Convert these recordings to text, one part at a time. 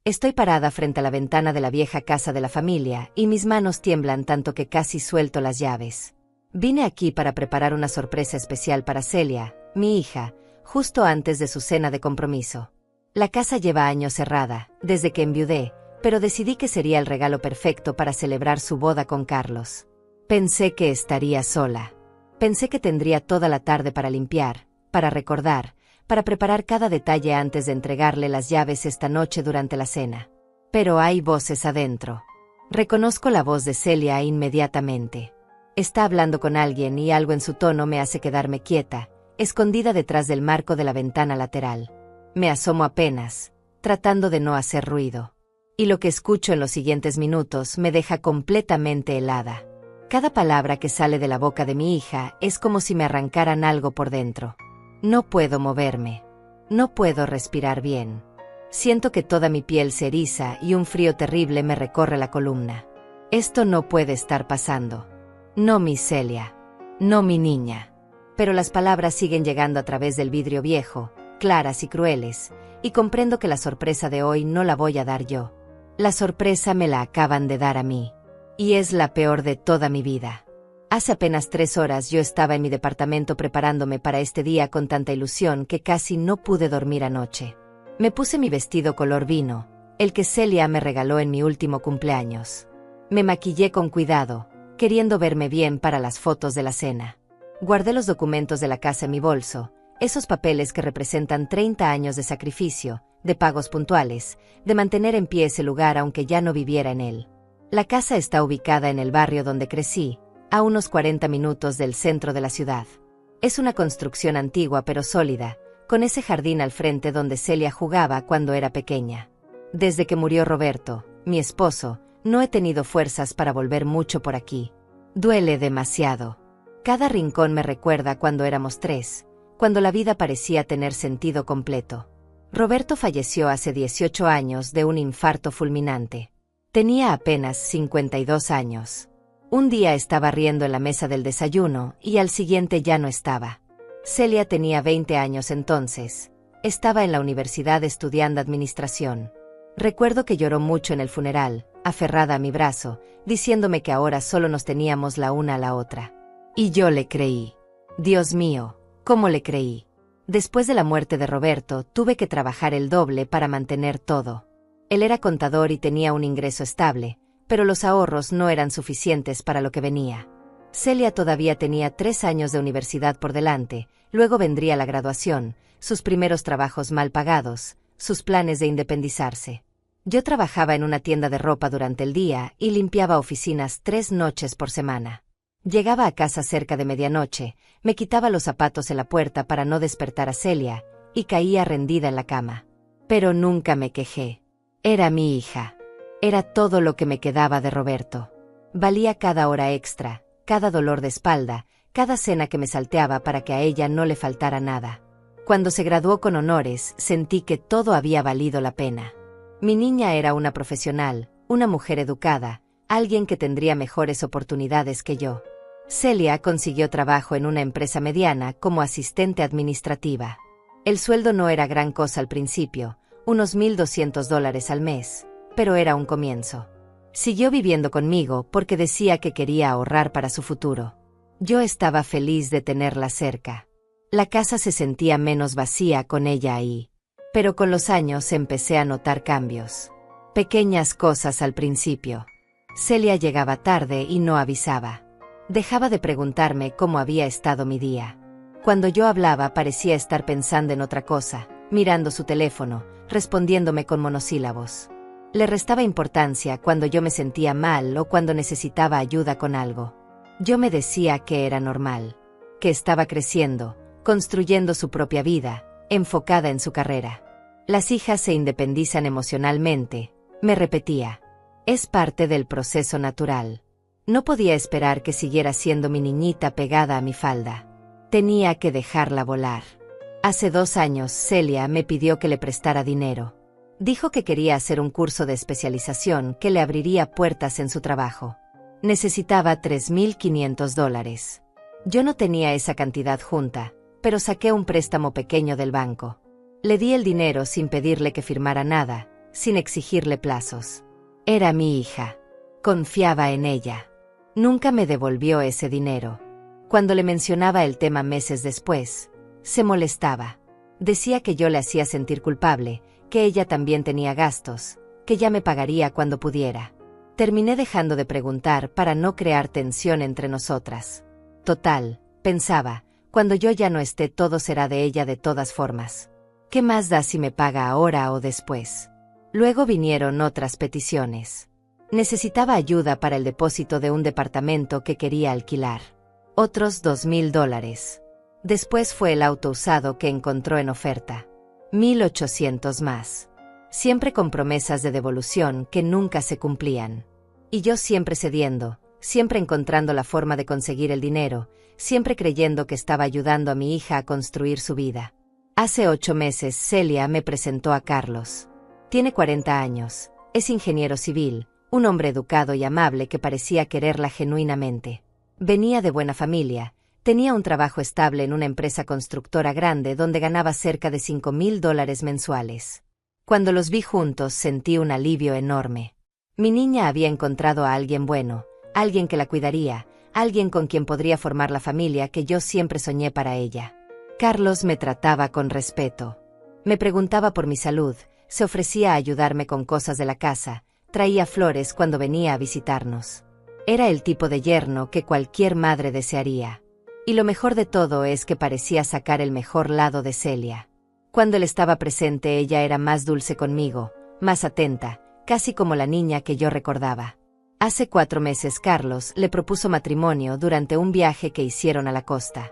Estoy parada frente a la ventana de la vieja casa de la familia y mis manos tiemblan tanto que casi suelto las llaves. Vine aquí para preparar una sorpresa especial para Celia, mi hija, justo antes de su cena de compromiso. La casa lleva años cerrada, desde que enviudé, pero decidí que sería el regalo perfecto para celebrar su boda con Carlos. Pensé que estaría sola. Pensé que tendría toda la tarde para limpiar, para recordar, para preparar cada detalle antes de entregarle las llaves esta noche durante la cena. Pero hay voces adentro. Reconozco la voz de Celia inmediatamente. Está hablando con alguien y algo en su tono me hace quedarme quieta, escondida detrás del marco de la ventana lateral. Me asomo apenas, tratando de no hacer ruido. Y lo que escucho en los siguientes minutos me deja completamente helada. Cada palabra que sale de la boca de mi hija es como si me arrancaran algo por dentro. No puedo moverme. No puedo respirar bien. Siento que toda mi piel se eriza y un frío terrible me recorre la columna. Esto no puede estar pasando. No, mi Celia. No, mi niña. Pero las palabras siguen llegando a través del vidrio viejo, claras y crueles, y comprendo que la sorpresa de hoy no la voy a dar yo. La sorpresa me la acaban de dar a mí. Y es la peor de toda mi vida. Hace apenas 3 horas yo estaba en mi departamento preparándome para este día con tanta ilusión que casi no pude dormir anoche. Me puse mi vestido color vino, el que Celia me regaló en mi último cumpleaños. Me maquillé con cuidado, queriendo verme bien para las fotos de la cena. Guardé los documentos de la casa en mi bolso, esos papeles que representan 30 años de sacrificio, de pagos puntuales, de mantener en pie ese lugar aunque ya no viviera en él. La casa está ubicada en el barrio donde crecí, a unos 40 minutos del centro de la ciudad. Es una construcción antigua pero sólida, con ese jardín al frente donde Celia jugaba cuando era pequeña. Desde que murió Roberto, mi esposo, no he tenido fuerzas para volver mucho por aquí. Duele demasiado. Cada rincón me recuerda cuando éramos 3, cuando la vida parecía tener sentido completo. Roberto falleció hace 18 años de un infarto fulminante. Tenía apenas 52 años. Un día estaba riendo en la mesa del desayuno y al siguiente ya no estaba. Celia tenía 20 años entonces. Estaba en la universidad estudiando administración. Recuerdo que lloró mucho en el funeral, aferrada a mi brazo, diciéndome que ahora solo nos teníamos la una a la otra. Y yo le creí. Dios mío, ¿cómo le creí? Después de la muerte de Roberto, tuve que trabajar el doble para mantener todo. Él era contador y tenía un ingreso estable, pero los ahorros no eran suficientes para lo que venía. Celia todavía tenía 3 años de universidad por delante, luego vendría la graduación, sus primeros trabajos mal pagados, sus planes de independizarse. Yo trabajaba en una tienda de ropa durante el día y limpiaba oficinas 3 noches por semana. Llegaba a casa cerca de medianoche, me quitaba los zapatos en la puerta para no despertar a Celia, y caía rendida en la cama. Pero nunca me quejé. Era mi hija. Era todo lo que me quedaba de Roberto. Valía cada hora extra, cada dolor de espalda, cada cena que me salteaba para que a ella no le faltara nada. Cuando se graduó con honores, sentí que todo había valido la pena. Mi niña era una profesional, una mujer educada, alguien que tendría mejores oportunidades que yo. Celia consiguió trabajo en una empresa mediana como asistente administrativa. El sueldo no era gran cosa al principio, unos $1,200 al mes, pero era un comienzo. Siguió viviendo conmigo porque decía que quería ahorrar para su futuro. Yo estaba feliz de tenerla cerca. La casa se sentía menos vacía con ella ahí. Pero con los años empecé a notar cambios. Pequeñas cosas al principio. Celia llegaba tarde y no avisaba. Dejaba de preguntarme cómo había estado mi día. Cuando yo hablaba parecía estar pensando en otra cosa, mirando su teléfono, respondiéndome con monosílabos. Le restaba importancia cuando yo me sentía mal o cuando necesitaba ayuda con algo. Yo me decía que era normal, que estaba creciendo, construyendo su propia vida, enfocada en su carrera. Las hijas se independizan emocionalmente, me repetía. Es parte del proceso natural. No podía esperar que siguiera siendo mi niñita pegada a mi falda. Tenía que dejarla volar. Hace 2 años Celia me pidió que le prestara dinero. Dijo que quería hacer un curso de especialización que le abriría puertas en su trabajo. Necesitaba $3,500. Yo no tenía esa cantidad junta, pero saqué un préstamo pequeño del banco. Le di el dinero sin pedirle que firmara nada, sin exigirle plazos. Era mi hija. Confiaba en ella. Nunca me devolvió ese dinero. Cuando le mencionaba el tema meses después, se molestaba. Decía que yo le hacía sentir culpable, que ella también tenía gastos, que ya me pagaría cuando pudiera. Terminé dejando de preguntar para no crear tensión entre nosotras. Total, pensaba, cuando yo ya no esté todo será de ella de todas formas. ¿Qué más da si me paga ahora o después? Luego vinieron otras peticiones. Necesitaba ayuda para el depósito de un departamento que quería alquilar. Otros $2,000. Después fue el auto usado que encontró en oferta. 1,800 más. Siempre con promesas de devolución que nunca se cumplían. Y yo siempre cediendo, siempre encontrando la forma de conseguir el dinero, siempre creyendo que estaba ayudando a mi hija a construir su vida. Hace 8 meses Celia me presentó a Carlos. Tiene 40 años, es ingeniero civil, un hombre educado y amable que parecía quererla genuinamente. Venía de buena familia, tenía un trabajo estable en una empresa constructora grande donde ganaba cerca de $5,000 mensuales. Cuando los vi juntos sentí un alivio enorme. Mi niña había encontrado a alguien bueno, alguien que la cuidaría, alguien con quien podría formar la familia que yo siempre soñé para ella. Carlos me trataba con respeto. Me preguntaba por mi salud, se ofrecía a ayudarme con cosas de la casa, traía flores cuando venía a visitarnos. Era el tipo de yerno que cualquier madre desearía. Y lo mejor de todo es que parecía sacar el mejor lado de Celia. Cuando él estaba presente ella era más dulce conmigo, más atenta, casi como la niña que yo recordaba. Hace 4 meses Carlos le propuso matrimonio durante un viaje que hicieron a la costa.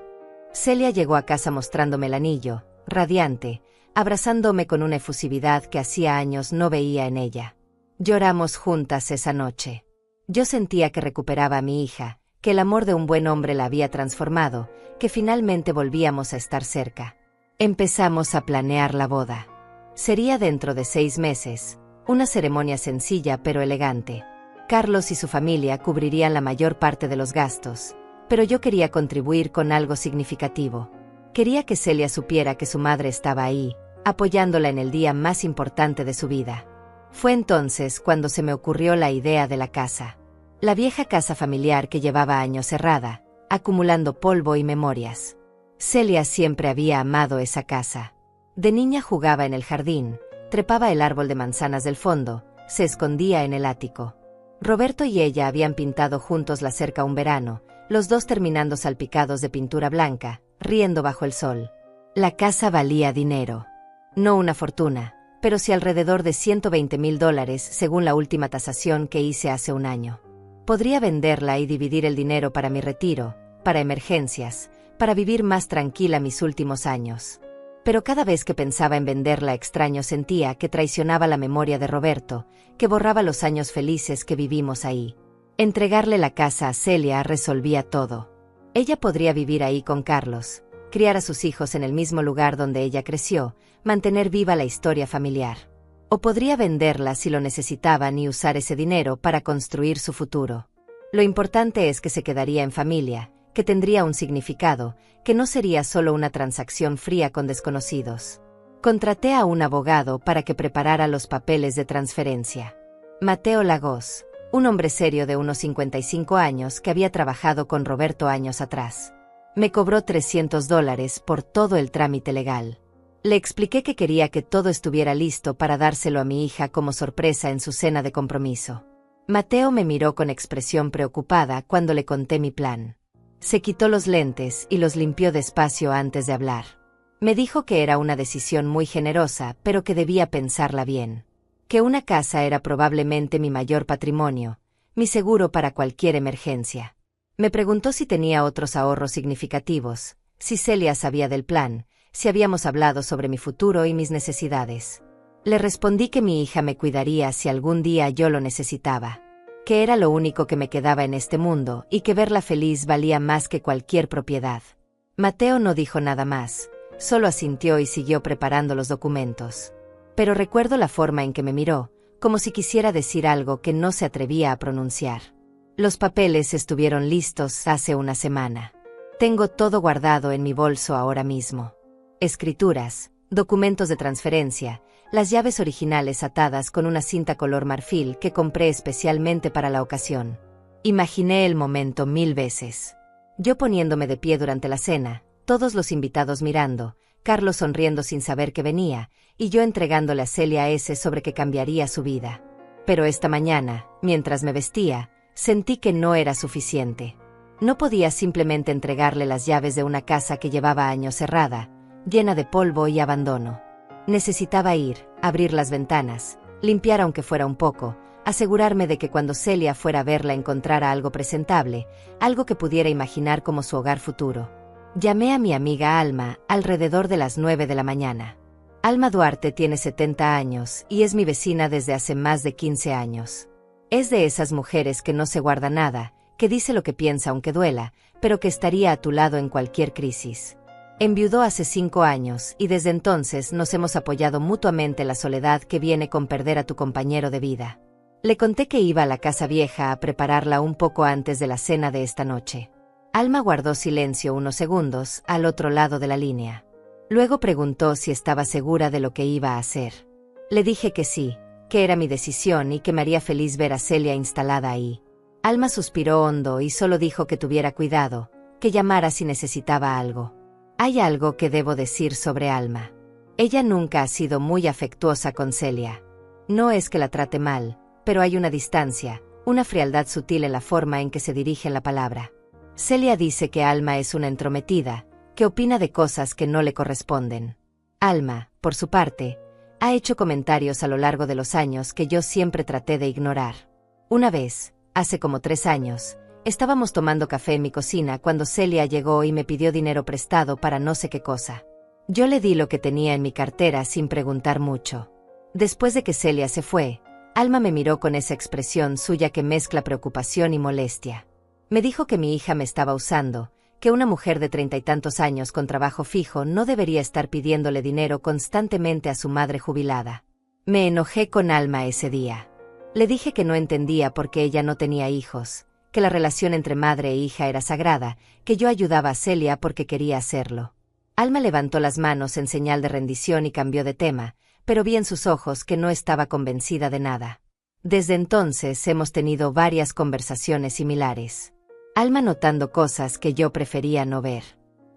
Celia llegó a casa mostrándome el anillo, radiante, abrazándome con una efusividad que hacía años no veía en ella. Lloramos juntas esa noche. Yo sentía que recuperaba a mi hija, que el amor de un buen hombre la había transformado, que finalmente volvíamos a estar cerca. Empezamos a planear la boda. Sería dentro de 6 meses, una ceremonia sencilla pero elegante. Carlos y su familia cubrirían la mayor parte de los gastos, pero yo quería contribuir con algo significativo. Quería que Celia supiera que su madre estaba ahí, apoyándola en el día más importante de su vida. Fue entonces cuando se me ocurrió la idea de la casa. La vieja casa familiar que llevaba años cerrada, acumulando polvo y memorias. Celia siempre había amado esa casa. De niña jugaba en el jardín, trepaba el árbol de manzanas del fondo, se escondía en el ático. Roberto y ella habían pintado juntos la cerca un verano, los dos terminando salpicados de pintura blanca, riendo bajo el sol. La casa valía dinero. No una fortuna, pero sí alrededor de $120,000 según la última tasación que hice hace un año. Podría venderla y dividir el dinero para mi retiro, para emergencias, para vivir más tranquila mis últimos años. Pero cada vez que pensaba en venderla extraño sentía que traicionaba la memoria de Roberto, que borraba los años felices que vivimos ahí. Entregarle la casa a Celia resolvía todo. Ella podría vivir ahí con Carlos, criar a sus hijos en el mismo lugar donde ella creció, mantener viva la historia familiar. O podría venderla si lo necesitaban y usar ese dinero para construir su futuro. Lo importante es que se quedaría en familia, que tendría un significado, que no sería solo una transacción fría con desconocidos. Contraté a un abogado para que preparara los papeles de transferencia. Mateo Lagos, un hombre serio de unos 55 años que había trabajado con Roberto años atrás. Me cobró $300 por todo el trámite legal. Le expliqué que quería que todo estuviera listo para dárselo a mi hija como sorpresa en su cena de compromiso. Mateo me miró con expresión preocupada cuando le conté mi plan. Se quitó los lentes y los limpió despacio antes de hablar. Me dijo que era una decisión muy generosa, pero que debía pensarla bien. Que una casa era probablemente mi mayor patrimonio, mi seguro para cualquier emergencia. Me preguntó si tenía otros ahorros significativos, si Celia sabía del plan, si habíamos hablado sobre mi futuro y mis necesidades. Le respondí que mi hija me cuidaría si algún día yo lo necesitaba, que era lo único que me quedaba en este mundo y que verla feliz valía más que cualquier propiedad. Mateo no dijo nada más, solo asintió y siguió preparando los documentos. Pero recuerdo la forma en que me miró, como si quisiera decir algo que no se atrevía a pronunciar. Los papeles estuvieron listos hace una semana. Tengo todo guardado en mi bolso ahora mismo. Escrituras, documentos de transferencia, las llaves originales atadas con una cinta color marfil que compré especialmente para la ocasión. Imaginé el momento 1000 veces. Yo poniéndome de pie durante la cena, todos los invitados mirando, Carlos sonriendo sin saber que venía, y yo entregándole a Celia ese sobre que cambiaría su vida. Pero esta mañana, mientras me vestía, sentí que no era suficiente. No podía simplemente entregarle las llaves de una casa que llevaba años cerrada, llena de polvo y abandono. Necesitaba ir, abrir las ventanas, limpiar aunque fuera un poco, asegurarme de que cuando Celia fuera a verla encontrara algo presentable, algo que pudiera imaginar como su hogar futuro. Llamé a mi amiga Alma alrededor de las 9 de la mañana. Alma Duarte tiene 70 años y es mi vecina desde hace más de 15 años. Es de esas mujeres que no se guarda nada, que dice lo que piensa aunque duela, pero que estaría a tu lado en cualquier crisis. Enviudó hace 5 años y desde entonces nos hemos apoyado mutuamente la soledad que viene con perder a tu compañero de vida. Le conté que iba a la casa vieja a prepararla un poco antes de la cena de esta noche. Alma guardó silencio unos segundos al otro lado de la línea. Luego preguntó si estaba segura de lo que iba a hacer. Le dije que sí, que era mi decisión y que me haría feliz ver a Celia instalada ahí. Alma suspiró hondo y solo dijo que tuviera cuidado, que llamara si necesitaba algo. Hay algo que debo decir sobre Alma. Ella nunca ha sido muy afectuosa con Celia. No es que la trate mal, pero hay una distancia, una frialdad sutil en la forma en que se dirige la palabra. Celia dice que Alma es una entrometida, que opina de cosas que no le corresponden. Alma, por su parte, ha hecho comentarios a lo largo de los años que yo siempre traté de ignorar. Una vez, hace como 3 años, estábamos tomando café en mi cocina cuando Celia llegó y me pidió dinero prestado para no sé qué cosa. Yo le di lo que tenía en mi cartera sin preguntar mucho. Después de que Celia se fue, Alma me miró con esa expresión suya que mezcla preocupación y molestia. Me dijo que mi hija me estaba usando, que una mujer de 30 y tantos años con trabajo fijo no debería estar pidiéndole dinero constantemente a su madre jubilada. Me enojé con Alma ese día. Le dije que no entendía por qué ella no tenía hijos, que la relación entre madre e hija era sagrada, que yo ayudaba a Celia porque quería hacerlo. Alma levantó las manos en señal de rendición y cambió de tema, pero vi en sus ojos que no estaba convencida de nada. Desde entonces hemos tenido varias conversaciones similares. Alma notando cosas que yo prefería no ver.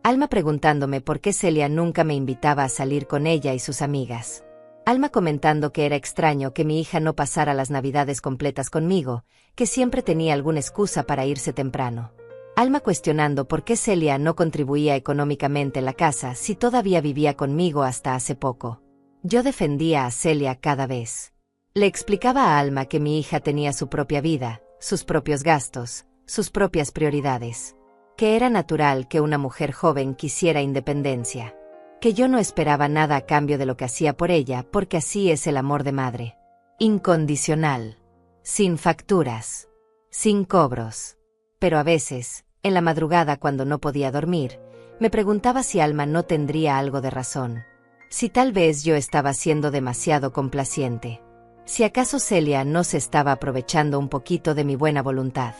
Alma preguntándome por qué Celia nunca me invitaba a salir con ella y sus amigas. Alma comentando que era extraño que mi hija no pasara las Navidades completas conmigo, que siempre tenía alguna excusa para irse temprano. Alma cuestionando por qué Celia no contribuía económicamente en la casa si todavía vivía conmigo hasta hace poco. Yo defendía a Celia cada vez. Le explicaba a Alma que mi hija tenía su propia vida, sus propios gastos, sus propias prioridades. Que era natural que una mujer joven quisiera independencia. Que yo no esperaba nada a cambio de lo que hacía por ella porque así es el amor de madre. Incondicional. Sin facturas. Sin cobros. Pero a veces, en la madrugada cuando no podía dormir, me preguntaba si Alma no tendría algo de razón. Si tal vez yo estaba siendo demasiado complaciente. Si acaso Celia no se estaba aprovechando un poquito de mi buena voluntad.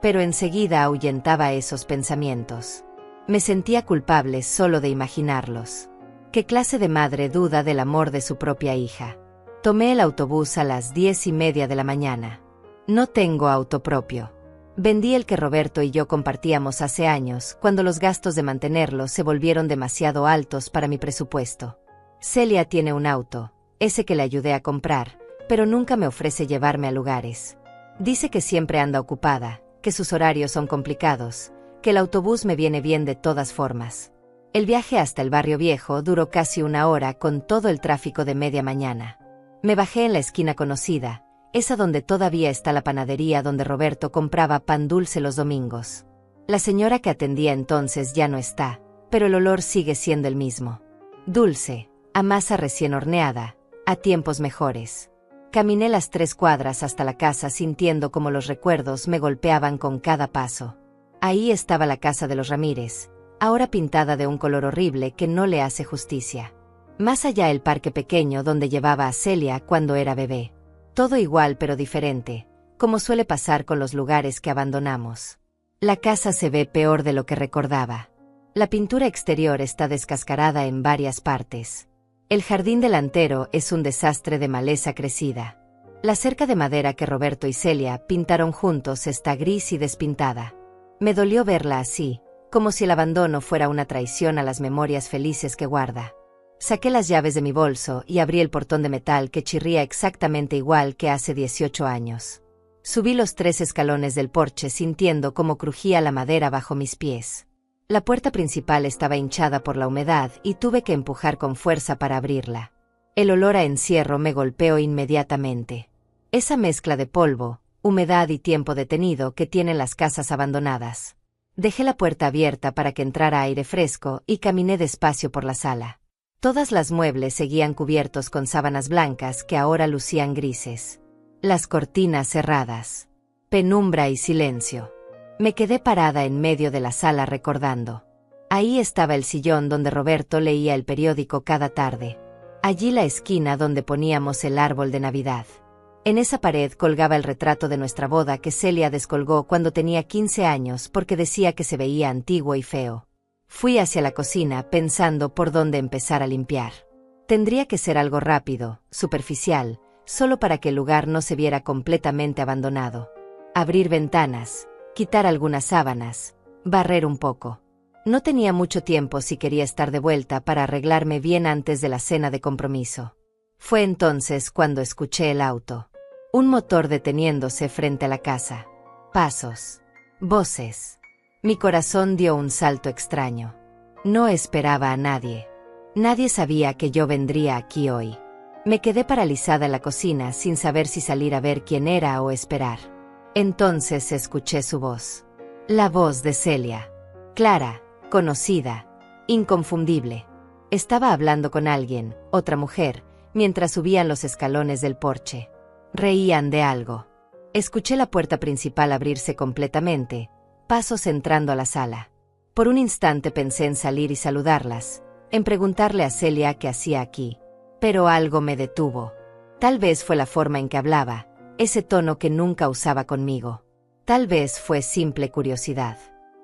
Pero enseguida ahuyentaba esos pensamientos. Me sentía culpable solo de imaginarlos. ¿Qué clase de madre duda del amor de su propia hija? Tomé el autobús a las 10:30 de la mañana. No tengo auto propio. Vendí el que Roberto y yo compartíamos hace años, cuando los gastos de mantenerlo se volvieron demasiado altos para mi presupuesto. Celia tiene un auto, ese que le ayudé a comprar, pero nunca me ofrece llevarme a lugares. Dice que siempre anda ocupada, que sus horarios son complicados, que el autobús me viene bien de todas formas. El viaje hasta el barrio viejo duró casi 1 hora con todo el tráfico de media mañana. Me bajé en la esquina conocida, esa donde todavía está la panadería donde Roberto compraba pan dulce los domingos. La señora que atendía entonces ya no está, pero el olor sigue siendo el mismo. Dulce, a masa recién horneada, a tiempos mejores. Caminé las 3 cuadras hasta la casa sintiendo como los recuerdos me golpeaban con cada paso. Ahí estaba la casa de los Ramírez, ahora pintada de un color horrible que no le hace justicia. Más allá el parque pequeño donde llevaba a Celia cuando era bebé. Todo igual pero diferente, como suele pasar con los lugares que abandonamos. La casa se ve peor de lo que recordaba. La pintura exterior está descascarada en varias partes. El jardín delantero es un desastre de maleza crecida. La cerca de madera que Roberto y Celia pintaron juntos está gris y despintada. Me dolió verla así, como si el abandono fuera una traición a las memorias felices que guarda. Saqué las llaves de mi bolso y abrí el portón de metal que chirría exactamente igual que hace 18 años. Subí los 3 escalones del porche sintiendo cómo crujía la madera bajo mis pies. La puerta principal estaba hinchada por la humedad y tuve que empujar con fuerza para abrirla. El olor a encierro me golpeó inmediatamente. Esa mezcla de polvo, humedad y tiempo detenido que tienen las casas abandonadas. Dejé la puerta abierta para que entrara aire fresco y caminé despacio por la sala. Todas las muebles seguían cubiertos con sábanas blancas que ahora lucían grises. Las cortinas cerradas. Penumbra y silencio. Me quedé parada en medio de la sala recordando. Ahí estaba el sillón donde Roberto leía el periódico cada tarde. Allí la esquina donde poníamos el árbol de Navidad. En esa pared colgaba el retrato de nuestra boda que Celia descolgó cuando tenía 15 años porque decía que se veía antiguo y feo. Fui hacia la cocina pensando por dónde empezar a limpiar. Tendría que ser algo rápido, superficial, solo para que el lugar no se viera completamente abandonado. Abrir ventanas, quitar algunas sábanas, barrer un poco. No tenía mucho tiempo si quería estar de vuelta para arreglarme bien antes de la cena de compromiso. Fue entonces cuando escuché el auto. Un motor deteniéndose frente a la casa. Pasos. Voces. Mi corazón dio un salto extraño. No esperaba a nadie. Nadie sabía que yo vendría aquí hoy. Me quedé paralizada en la cocina sin saber si salir a ver quién era o esperar. Entonces escuché su voz. La voz de Celia. Clara, conocida, inconfundible. Estaba hablando con alguien, otra mujer, mientras subían los escalones del porche. Reían de algo. Escuché la puerta principal abrirse completamente, pasos entrando a la sala. Por un instante pensé en salir y saludarlas, en preguntarle a Celia qué hacía aquí. Pero algo me detuvo. Tal vez fue la forma en que hablaba, ese tono que nunca usaba conmigo. Tal vez fue simple curiosidad.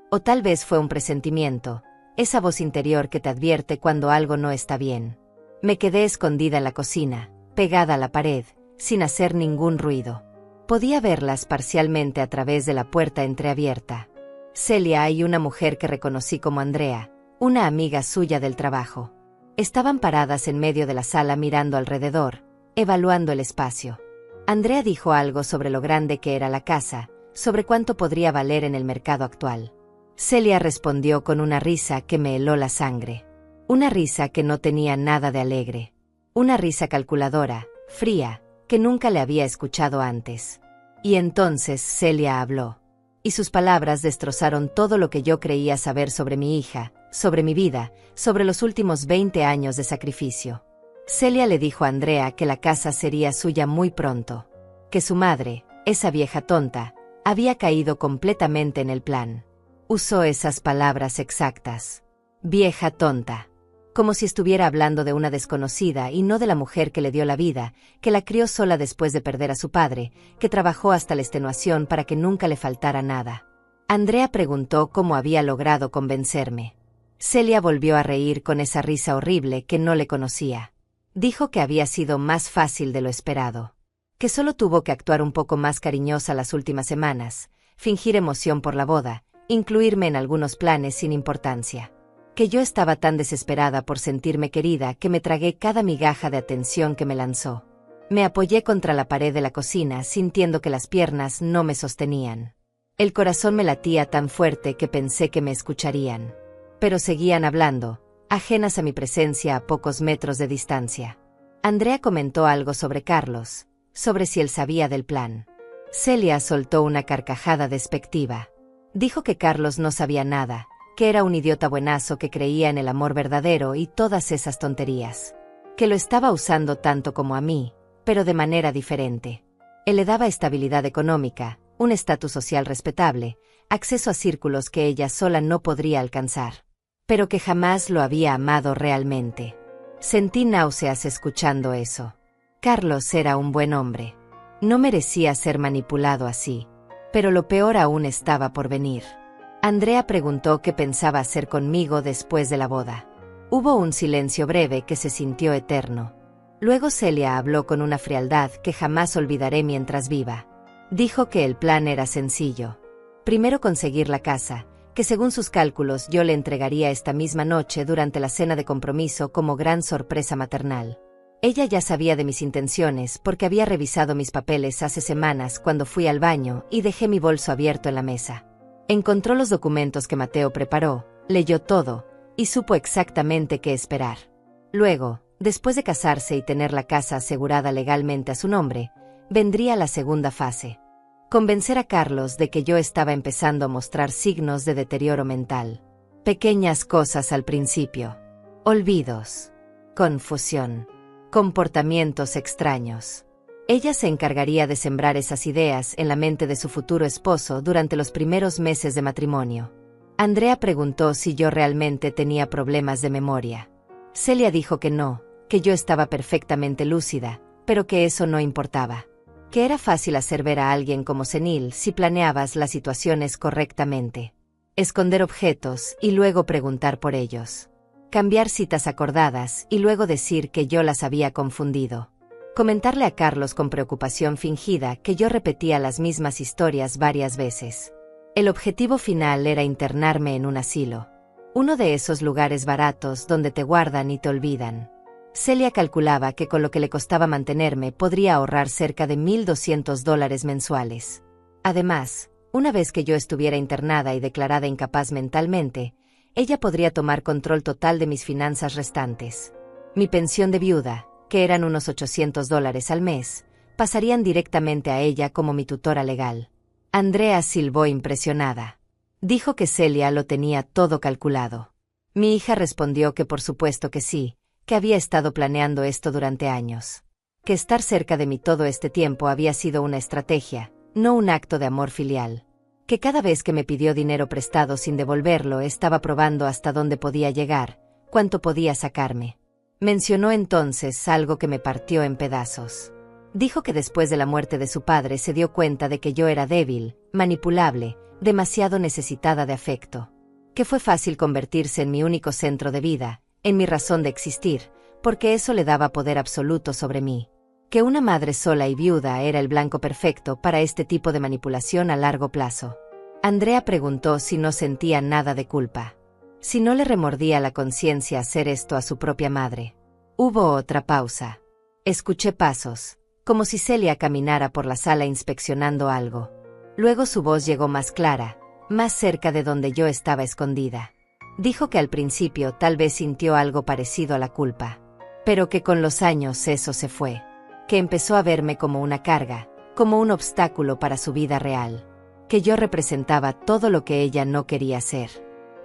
O tal vez fue un presentimiento, esa voz interior que te advierte cuando algo no está bien. Me quedé escondida en la cocina, pegada a la pared, sin hacer ningún ruido. Podía verlas parcialmente a través de la puerta entreabierta. Celia y una mujer que reconocí como Andrea, una amiga suya del trabajo. Estaban paradas en medio de la sala mirando alrededor, evaluando el espacio. Andrea dijo algo sobre lo grande que era la casa, sobre cuánto podría valer en el mercado actual. Celia respondió con una risa que me heló la sangre. Una risa que no tenía nada de alegre. Una risa calculadora, fría, que nunca le había escuchado antes. Y entonces Celia habló. Y sus palabras destrozaron todo lo que yo creía saber sobre mi hija, sobre mi vida, sobre los últimos 20 años de sacrificio. Celia le dijo a Andrea que la casa sería suya muy pronto. Que su madre, esa vieja tonta, había caído completamente en el plan. Usó esas palabras exactas. Vieja tonta. Como si estuviera hablando de una desconocida y no de la mujer que le dio la vida, que la crió sola después de perder a su padre, que trabajó hasta la extenuación para que nunca le faltara nada. Andrea preguntó cómo había logrado convencerme. Celia volvió a reír con esa risa horrible que no le conocía. Dijo que había sido más fácil de lo esperado. Que solo tuvo que actuar un poco más cariñosa las últimas semanas, fingir emoción por la boda, incluirme en algunos planes sin importancia. Que yo estaba tan desesperada por sentirme querida que me tragué cada migaja de atención que me lanzó. Me apoyé contra la pared de la cocina sintiendo que las piernas no me sostenían. El corazón me latía tan fuerte que pensé que me escucharían. Pero seguían hablando, ajenas a mi presencia a pocos metros de distancia. Andrea comentó algo sobre Carlos, sobre si él sabía del plan. Celia soltó una carcajada despectiva. Dijo que Carlos no sabía nada, que era un idiota buenazo que creía en el amor verdadero y todas esas tonterías. Que lo estaba usando tanto como a mí, pero de manera diferente. Él le daba estabilidad económica, un estatus social respetable, acceso a círculos que ella sola no podría alcanzar. Pero que jamás lo había amado realmente. Sentí náuseas escuchando eso. Carlos era un buen hombre. No merecía ser manipulado así. Pero lo peor aún estaba por venir. Andrea preguntó qué pensaba hacer conmigo después de la boda. Hubo un silencio breve que se sintió eterno. Luego Celia habló con una frialdad que jamás olvidaré mientras viva. Dijo que el plan era sencillo. Primero conseguir la casa, que según sus cálculos yo le entregaría esta misma noche durante la cena de compromiso como gran sorpresa maternal. Ella ya sabía de mis intenciones porque había revisado mis papeles hace semanas cuando fui al baño y dejé mi bolso abierto en la mesa. Encontró los documentos que Mateo preparó, leyó todo, y supo exactamente qué esperar. Luego, después de casarse y tener la casa asegurada legalmente a su nombre, vendría la segunda fase. Convencer a Carlos de que yo estaba empezando a mostrar signos de deterioro mental. Pequeñas cosas al principio. Olvidos. Confusión. Comportamientos extraños. Ella se encargaría de sembrar esas ideas en la mente de su futuro esposo durante los primeros meses de matrimonio. Andrea preguntó si yo realmente tenía problemas de memoria. Celia dijo que no, que yo estaba perfectamente lúcida, pero que eso no importaba. Que era fácil hacer ver a alguien como senil si planeabas las situaciones correctamente. Esconder objetos y luego preguntar por ellos. Cambiar citas acordadas y luego decir que yo las había confundido. Comentarle a Carlos con preocupación fingida que yo repetía las mismas historias varias veces. El objetivo final era internarme en un asilo. Uno de esos lugares baratos donde te guardan y te olvidan. Celia calculaba que con lo que le costaba mantenerme podría ahorrar cerca de $1,200 mensuales. Además, una vez que yo estuviera internada y declarada incapaz mentalmente, ella podría tomar control total de mis finanzas restantes. Mi pensión de viuda, que eran unos $800 al mes, pasarían directamente a ella como mi tutora legal. Andrea silbó impresionada. Dijo que Celia lo tenía todo calculado. Mi hija respondió que por supuesto que sí, que había estado planeando esto durante años. Que estar cerca de mí todo este tiempo había sido una estrategia, no un acto de amor filial. Que cada vez que me pidió dinero prestado sin devolverlo estaba probando hasta dónde podía llegar, cuánto podía sacarme. Mencionó entonces algo que me partió en pedazos. Dijo que después de la muerte de su padre se dio cuenta de que yo era débil, manipulable, demasiado necesitada de afecto. Que fue fácil convertirse en mi único centro de vida, en mi razón de existir, porque eso le daba poder absoluto sobre mí. Que una madre sola y viuda era el blanco perfecto para este tipo de manipulación a largo plazo. Andrea preguntó si no sentía nada de culpa. Si no le remordía la conciencia hacer esto a su propia madre. Hubo otra pausa. Escuché pasos, como si Celia caminara por la sala inspeccionando algo. Luego su voz llegó más clara, más cerca de donde yo estaba escondida. Dijo que al principio tal vez sintió algo parecido a la culpa, pero que con los años eso se fue. Que empezó a verme como una carga, como un obstáculo para su vida real. Que yo representaba todo lo que ella no quería ser.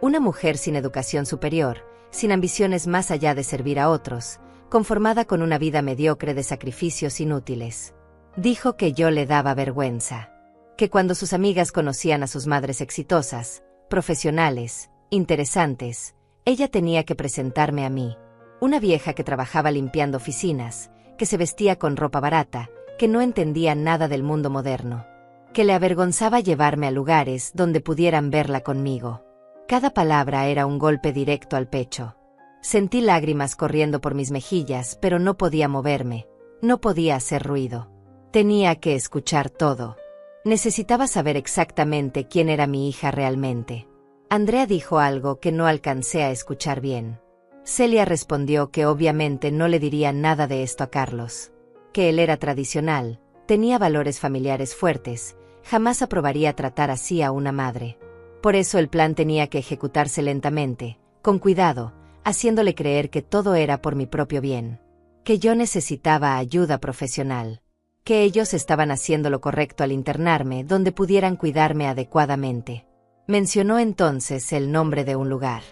Una mujer sin educación superior, sin ambiciones más allá de servir a otros, conformada con una vida mediocre de sacrificios inútiles. Dijo que yo le daba vergüenza. Que cuando sus amigas conocían a sus madres exitosas, profesionales, interesantes, ella tenía que presentarme a mí. Una vieja que trabajaba limpiando oficinas, que se vestía con ropa barata, que no entendía nada del mundo moderno. Que le avergonzaba llevarme a lugares donde pudieran verla conmigo. Cada palabra era un golpe directo al pecho. Sentí lágrimas corriendo por mis mejillas, pero no podía moverme, no podía hacer ruido. Tenía que escuchar todo. Necesitaba saber exactamente quién era mi hija realmente. Andrea dijo algo que no alcancé a escuchar bien. Celia respondió que obviamente no le diría nada de esto a Carlos. Que él era tradicional, tenía valores familiares fuertes, jamás aprobaría tratar así a una madre. Por eso el plan tenía que ejecutarse lentamente, con cuidado, haciéndole creer que todo era por mi propio bien. Que yo necesitaba ayuda profesional. Que ellos estaban haciendo lo correcto al internarme donde pudieran cuidarme adecuadamente. Mencionó entonces el nombre de un lugar.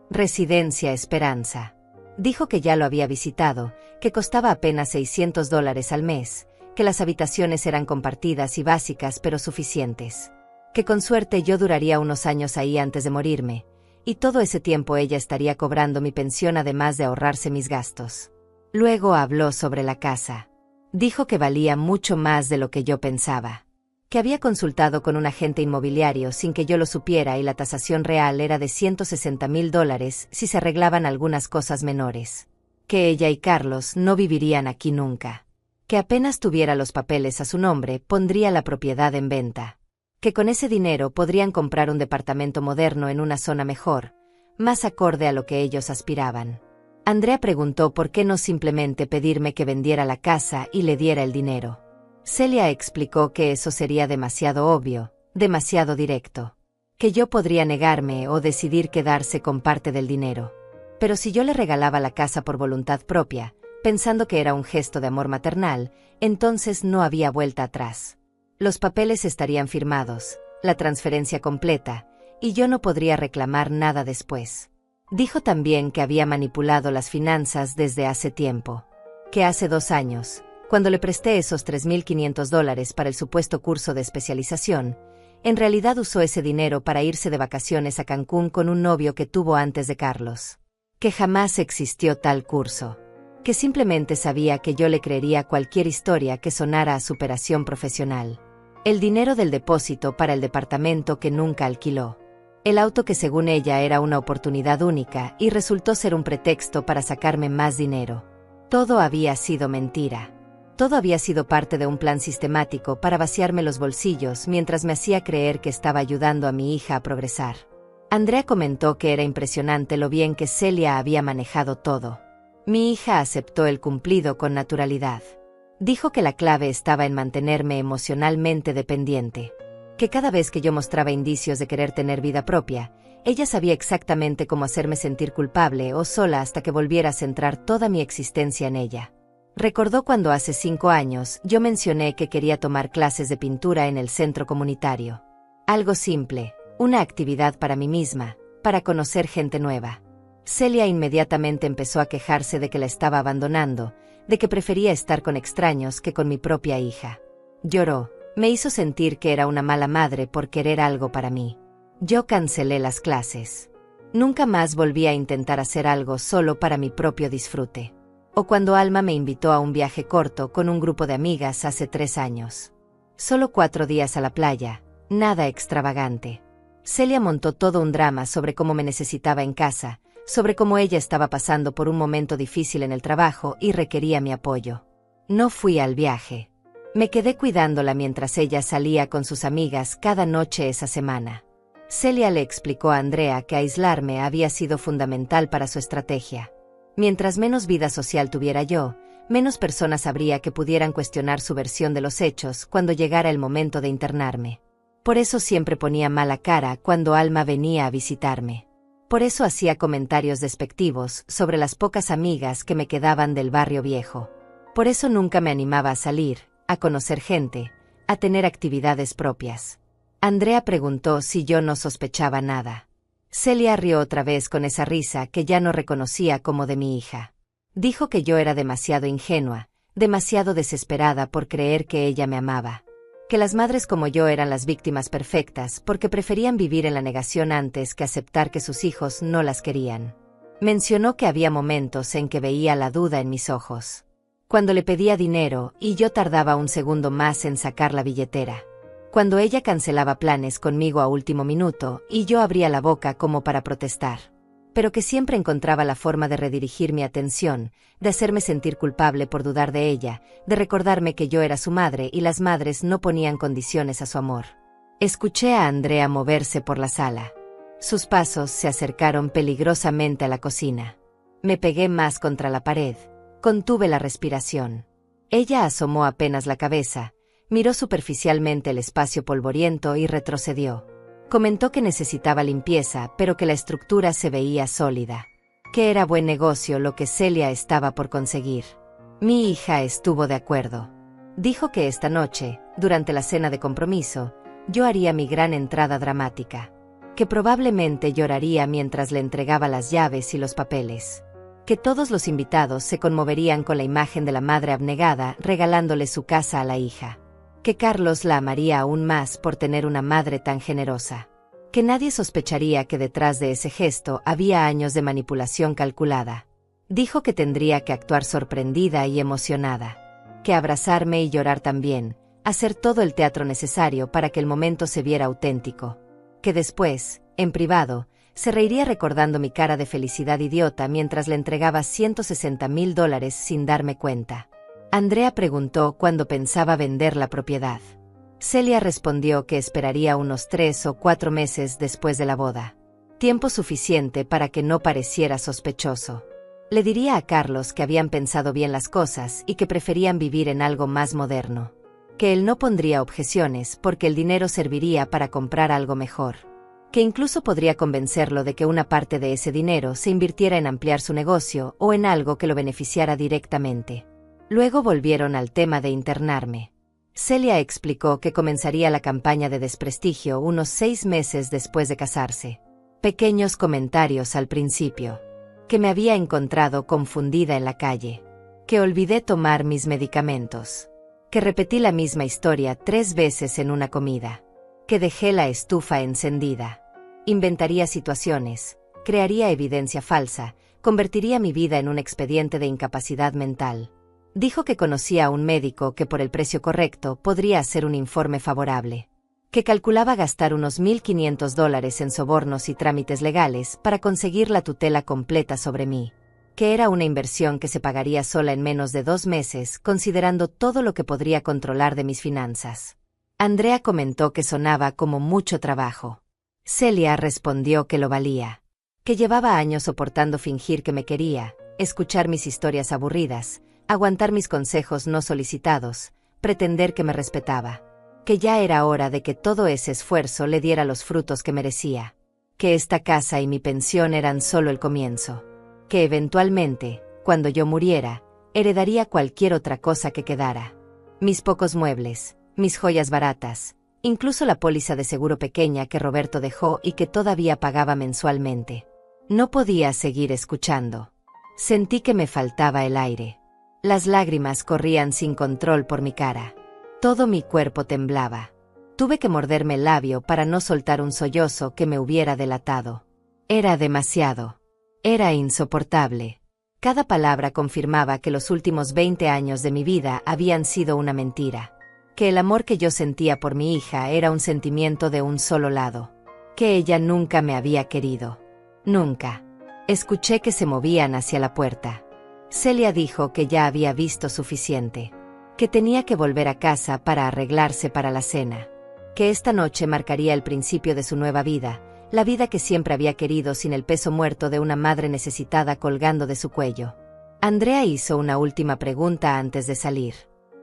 Residencia Esperanza. Dijo que ya lo había visitado, que costaba apenas $600 al mes, que las habitaciones eran compartidas y básicas pero suficientes. Que con suerte yo duraría unos años ahí antes de morirme, y todo ese tiempo ella estaría cobrando mi pensión además de ahorrarse mis gastos. Luego habló sobre la casa. Dijo que valía mucho más de lo que yo pensaba. que había consultado con un agente inmobiliario sin que yo lo supiera y la tasación real era de $160,000 si se arreglaban algunas cosas menores. Que ella y Carlos no vivirían aquí nunca. Que apenas tuviera los papeles a su nombre, pondría la propiedad en venta. Que con ese dinero podrían comprar un departamento moderno en una zona mejor, más acorde a lo que ellos aspiraban. Andrea preguntó por qué no simplemente pedirme que vendiera la casa y le diera el dinero. Celia explicó que eso sería demasiado obvio, demasiado directo. Que yo podría negarme o decidir quedarse con parte del dinero. Pero si yo le regalaba la casa por voluntad propia, pensando que era un gesto de amor maternal, entonces no había vuelta atrás. Los papeles estarían firmados, la transferencia completa, y yo no podría reclamar nada después. Dijo también que había manipulado las finanzas desde hace tiempo. Que hace 2 años, cuando le presté esos $3,500 para el supuesto curso de especialización, en realidad usó ese dinero para irse de vacaciones a Cancún con un novio que tuvo antes de Carlos. Que jamás existió tal curso. Que simplemente sabía que yo le creería cualquier historia que sonara a superación profesional. El dinero del depósito para el departamento que nunca alquiló. El auto que según ella era una oportunidad única y resultó ser un pretexto para sacarme más dinero. Todo había sido mentira. Todo había sido parte de un plan sistemático para vaciarme los bolsillos mientras me hacía creer que estaba ayudando a mi hija a progresar. Andrea comentó que era impresionante lo bien que Celia había manejado todo. Mi hija aceptó el cumplido con naturalidad. Dijo que la clave estaba en mantenerme emocionalmente dependiente. Que cada vez que yo mostraba indicios de querer tener vida propia, ella sabía exactamente cómo hacerme sentir culpable o sola hasta que volviera a centrar toda mi existencia en ella. Recordó cuando hace 5 años yo mencioné que quería tomar clases de pintura en el centro comunitario. Algo simple, una actividad para mí misma, para conocer gente nueva. Celia inmediatamente empezó a quejarse de que la estaba abandonando, de que prefería estar con extraños que con mi propia hija. Lloró, me hizo sentir que era una mala madre por querer algo para mí. Yo cancelé las clases. Nunca más volví a intentar hacer algo solo para mi propio disfrute. O cuando Alma me invitó a un viaje corto con un grupo de amigas hace 3 años. Solo 4 días a la playa, nada extravagante. Celia montó todo un drama sobre cómo me necesitaba en casa, sobre cómo ella estaba pasando por un momento difícil en el trabajo y requería mi apoyo. No fui al viaje. Me quedé cuidándola mientras ella salía con sus amigas cada noche esa semana. Celia le explicó a Andrea que aislarme había sido fundamental para su estrategia. Mientras menos vida social tuviera yo, menos personas habría que pudieran cuestionar su versión de los hechos cuando llegara el momento de internarme. Por eso siempre ponía mala cara cuando Alma venía a visitarme. Por eso hacía comentarios despectivos sobre las pocas amigas que me quedaban del barrio viejo. Por eso nunca me animaba a salir, a conocer gente, a tener actividades propias. Andrea preguntó si yo no sospechaba nada. Celia rió otra vez con esa risa que ya no reconocía como de mi hija. Dijo que yo era demasiado ingenua, demasiado desesperada por creer que ella me amaba. Que las madres como yo eran las víctimas perfectas porque preferían vivir en la negación antes que aceptar que sus hijos no las querían. Mencionó que había momentos en que veía la duda en mis ojos. Cuando le pedía dinero y yo tardaba un segundo más en sacar la billetera. Cuando ella cancelaba planes conmigo a último minuto y yo abría la boca como para protestar. Pero que siempre encontraba la forma de redirigir mi atención, de hacerme sentir culpable por dudar de ella, de recordarme que yo era su madre y las madres no ponían condiciones a su amor. Escuché a Andrea moverse por la sala. Sus pasos se acercaron peligrosamente a la cocina. Me pegué más contra la pared. Contuve la respiración. Ella asomó apenas la cabeza, miró superficialmente el espacio polvoriento y retrocedió. Comentó que necesitaba limpieza, pero que la estructura se veía sólida. Que era buen negocio lo que Celia estaba por conseguir. Mi hija estuvo de acuerdo. Dijo que esta noche, durante la cena de compromiso, yo haría mi gran entrada dramática. Que probablemente lloraría mientras le entregaba las llaves y los papeles. Que todos los invitados se conmoverían con la imagen de la madre abnegada regalándole su casa a la hija. Que Carlos la amaría aún más por tener una madre tan generosa. Que nadie sospecharía que detrás de ese gesto había años de manipulación calculada. Dijo que tendría que actuar sorprendida y emocionada. Que abrazarme y llorar también, hacer todo el teatro necesario para que el momento se viera auténtico. Que después, en privado, se reiría recordando mi cara de felicidad idiota mientras le entregaba $160,000 sin darme cuenta. Andrea preguntó cuándo pensaba vender la propiedad. Celia respondió que esperaría unos 3 o 4 meses después de la boda. Tiempo suficiente para que no pareciera sospechoso. Le diría a Carlos que habían pensado bien las cosas y que preferían vivir en algo más moderno. Que él no pondría objeciones porque el dinero serviría para comprar algo mejor. Que incluso podría convencerlo de que una parte de ese dinero se invirtiera en ampliar su negocio o en algo que lo beneficiara directamente. Luego volvieron al tema de internarme. Celia explicó que comenzaría la campaña de desprestigio unos 6 meses después de casarse. Pequeños comentarios al principio. Que me había encontrado confundida en la calle. Que olvidé tomar mis medicamentos. Que repetí la misma historia 3 veces en una comida. Que dejé la estufa encendida. Inventaría situaciones, crearía evidencia falsa, convertiría mi vida en un expediente de incapacidad mental. Dijo que conocía a un médico que por el precio correcto podría hacer un informe favorable. Que calculaba gastar unos $1,500 en sobornos y trámites legales para conseguir la tutela completa sobre mí. Que era una inversión que se pagaría sola en menos de 2 meses, considerando todo lo que podría controlar de mis finanzas. Andrea comentó que sonaba como mucho trabajo. Celia respondió que lo valía. Que llevaba años soportando fingir que me quería, escuchar mis historias aburridas, aguantar mis consejos no solicitados, pretender que me respetaba. Que ya era hora de que todo ese esfuerzo le diera los frutos que merecía. Que esta casa y mi pensión eran solo el comienzo. Que eventualmente, cuando yo muriera, heredaría cualquier otra cosa que quedara. Mis pocos muebles, mis joyas baratas, incluso la póliza de seguro pequeña que Roberto dejó y que todavía pagaba mensualmente. No podía seguir escuchando. Sentí que me faltaba el aire. Las lágrimas corrían sin control por mi cara. Todo mi cuerpo temblaba. Tuve que morderme el labio para no soltar un sollozo que me hubiera delatado. Era demasiado. Era insoportable. Cada palabra confirmaba que los últimos 20 años de mi vida habían sido una mentira. Que el amor que yo sentía por mi hija era un sentimiento de un solo lado. Que ella nunca me había querido. Nunca. Escuché que se movían hacia la puerta. Celia dijo que ya había visto suficiente. Que tenía que volver a casa para arreglarse para la cena. Que esta noche marcaría el principio de su nueva vida, la vida que siempre había querido sin el peso muerto de una madre necesitada colgando de su cuello. Andrea hizo una última pregunta antes de salir.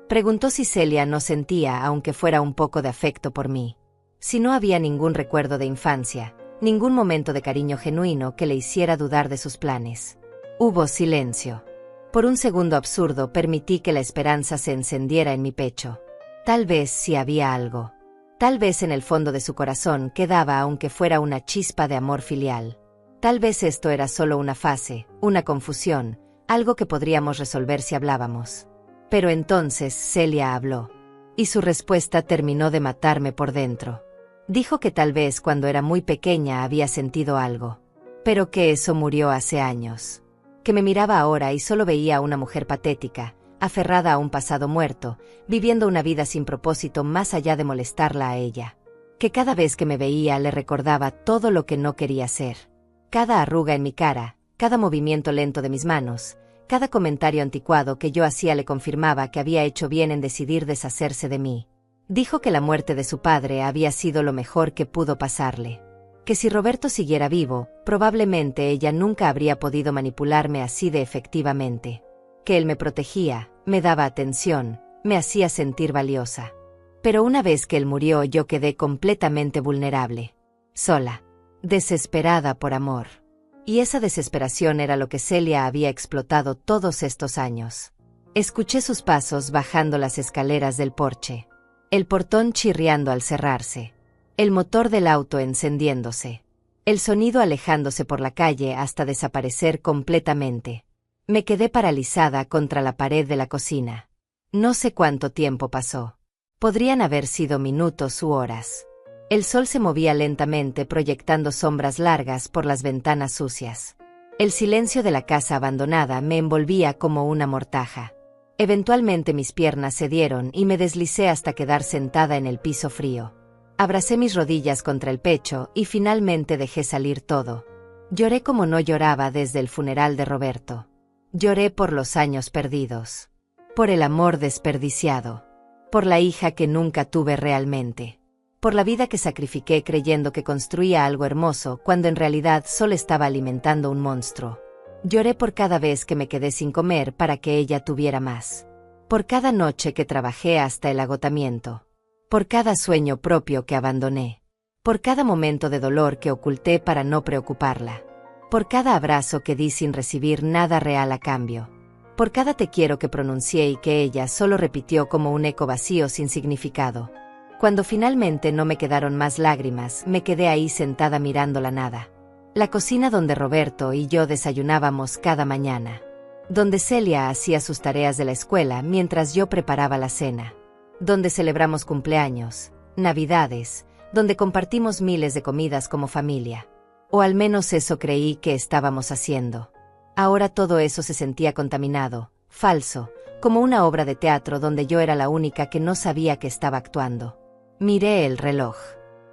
Preguntó si Celia no sentía, aunque fuera un poco de afecto por mí. Si no había ningún recuerdo de infancia, ningún momento de cariño genuino que le hiciera dudar de sus planes. Hubo silencio. Por un segundo absurdo permití que la esperanza se encendiera en mi pecho. Tal vez sí había algo. Tal vez en el fondo de su corazón quedaba aunque fuera una chispa de amor filial. Tal vez esto era solo una fase, una confusión, algo que podríamos resolver si hablábamos. Pero entonces Celia habló. Y su respuesta terminó de matarme por dentro. Dijo que tal vez cuando era muy pequeña había sentido algo. Pero que eso murió hace años. Que me miraba ahora y solo veía a una mujer patética, aferrada a un pasado muerto, viviendo una vida sin propósito más allá de molestarla a ella. Que cada vez que me veía le recordaba todo lo que no quería ser. Cada arruga en mi cara, cada movimiento lento de mis manos, cada comentario anticuado que yo hacía le confirmaba que había hecho bien en decidir deshacerse de mí. Dijo que la muerte de su padre había sido lo mejor que pudo pasarle. Que si Roberto siguiera vivo, probablemente ella nunca habría podido manipularme así de efectivamente. Que él me protegía, me daba atención, me hacía sentir valiosa. Pero una vez que él murió yo quedé completamente vulnerable. Sola. Desesperada por amor. Y esa desesperación era lo que Celia había explotado todos estos años. Escuché sus pasos bajando las escaleras del porche. El portón chirriando al cerrarse. El motor del auto encendiéndose. El sonido alejándose por la calle hasta desaparecer completamente. Me quedé paralizada contra la pared de la cocina. No sé cuánto tiempo pasó. Podrían haber sido minutos u horas. El sol se movía lentamente proyectando sombras largas por las ventanas sucias. El silencio de la casa abandonada me envolvía como una mortaja. Eventualmente mis piernas cedieron y me deslicé hasta quedar sentada en el piso frío. Abracé mis rodillas contra el pecho y finalmente dejé salir todo. Lloré como no lloraba desde el funeral de Roberto. Lloré por los años perdidos. Por el amor desperdiciado. Por la hija que nunca tuve realmente. Por la vida que sacrifiqué creyendo que construía algo hermoso cuando en realidad solo estaba alimentando un monstruo. Lloré por cada vez que me quedé sin comer para que ella tuviera más. Por cada noche que trabajé hasta el agotamiento. Por cada sueño propio que abandoné. Por cada momento de dolor que oculté para no preocuparla. Por cada abrazo que di sin recibir nada real a cambio. Por cada te quiero que pronuncié y que ella solo repitió como un eco vacío sin significado. Cuando finalmente no me quedaron más lágrimas, me quedé ahí sentada mirando la nada. La cocina donde Roberto y yo desayunábamos cada mañana. Donde Celia hacía sus tareas de la escuela mientras yo preparaba la cena. Donde celebramos cumpleaños, navidades, donde compartimos miles de comidas como familia. O al menos eso creí que estábamos haciendo. Ahora todo eso se sentía contaminado, falso, como una obra de teatro donde yo era la única que no sabía que estaba actuando. Miré el reloj.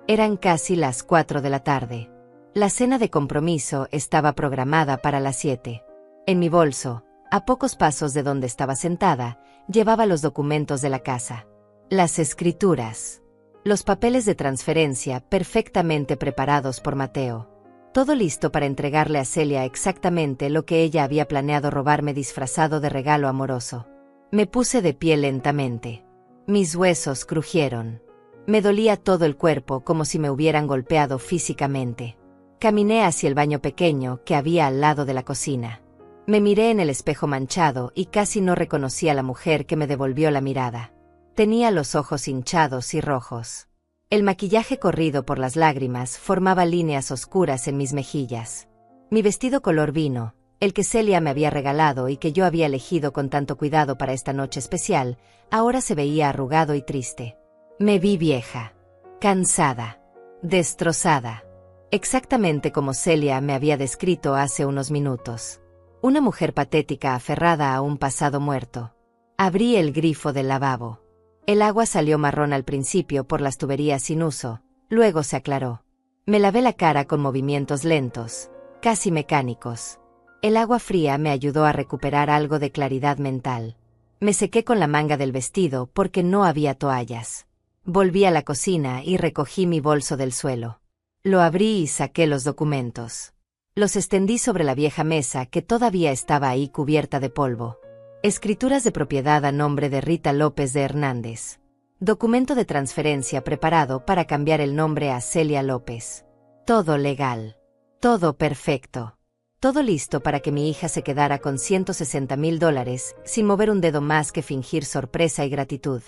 Eran casi las 4 de la tarde. La cena de compromiso estaba programada para las 7. En mi bolso, a pocos pasos de donde estaba sentada, llevaba los documentos de la casa. Las escrituras. Los papeles de transferencia perfectamente preparados por Mateo. Todo listo para entregarle a Celia exactamente lo que ella había planeado robarme disfrazado de regalo amoroso. Me puse de pie lentamente. Mis huesos crujieron. Me dolía todo el cuerpo como si me hubieran golpeado físicamente. Caminé hacia el baño pequeño que había al lado de la cocina. Me miré en el espejo manchado y casi no reconocí a la mujer que me devolvió la mirada. Tenía los ojos hinchados y rojos. El maquillaje corrido por las lágrimas formaba líneas oscuras en mis mejillas. Mi vestido color vino, el que Celia me había regalado y que yo había elegido con tanto cuidado para esta noche especial, ahora se veía arrugado y triste. Me vi vieja, cansada, destrozada, exactamente como Celia me había descrito hace unos minutos. Una mujer patética aferrada a un pasado muerto. Abrí el grifo del lavabo. El agua salió marrón al principio por las tuberías sin uso, luego se aclaró. Me lavé la cara con movimientos lentos, casi mecánicos. El agua fría me ayudó a recuperar algo de claridad mental. Me sequé con la manga del vestido porque no había toallas. Volví a la cocina y recogí mi bolso del suelo. Lo abrí y saqué los documentos. Los extendí sobre la vieja mesa que todavía estaba ahí cubierta de polvo. Escrituras de propiedad a nombre de Rita López de Hernández. Documento de transferencia preparado para cambiar el nombre a Celia López. Todo legal. Todo perfecto. Todo listo para que mi hija se quedara con $160,000 sin mover un dedo más que fingir sorpresa y gratitud.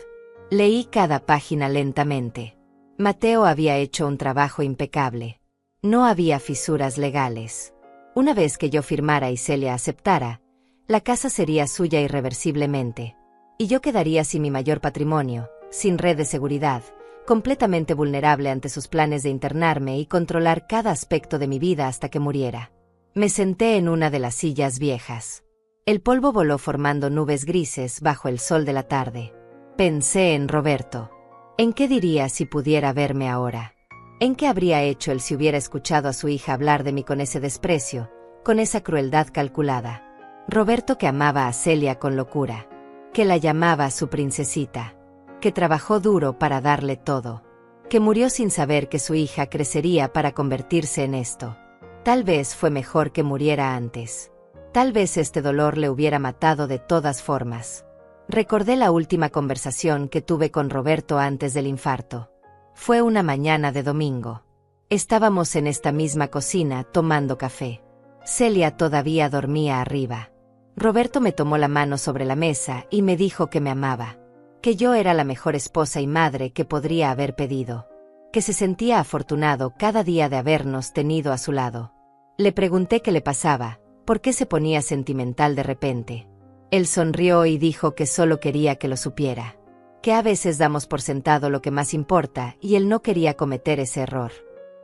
Leí cada página lentamente. Mateo había hecho un trabajo impecable. No había fisuras legales. Una vez que yo firmara y Celia aceptara, la casa sería suya irreversiblemente. Y yo quedaría sin mi mayor patrimonio, sin red de seguridad, completamente vulnerable ante sus planes de internarme y controlar cada aspecto de mi vida hasta que muriera. Me senté en una de las sillas viejas. El polvo voló formando nubes grises bajo el sol de la tarde. Pensé en Roberto. ¿En qué diría si pudiera verme ahora? ¿En qué habría hecho él si hubiera escuchado a su hija hablar de mí con ese desprecio, con esa crueldad calculada? Roberto que amaba a Celia con locura, que la llamaba su princesita, que trabajó duro para darle todo, que murió sin saber que su hija crecería para convertirse en esto. Tal vez fue mejor que muriera antes. Tal vez este dolor le hubiera matado de todas formas. Recordé la última conversación que tuve con Roberto antes del infarto. Fue una mañana de domingo. Estábamos en esta misma cocina tomando café. Celia todavía dormía arriba. Roberto me tomó la mano sobre la mesa y me dijo que me amaba, que yo era la mejor esposa y madre que podría haber pedido, que se sentía afortunado cada día de habernos tenido a su lado. Le pregunté qué le pasaba, por qué se ponía sentimental de repente. Él sonrió y dijo que solo quería que lo supiera, que a veces damos por sentado lo que más importa y él no quería cometer ese error.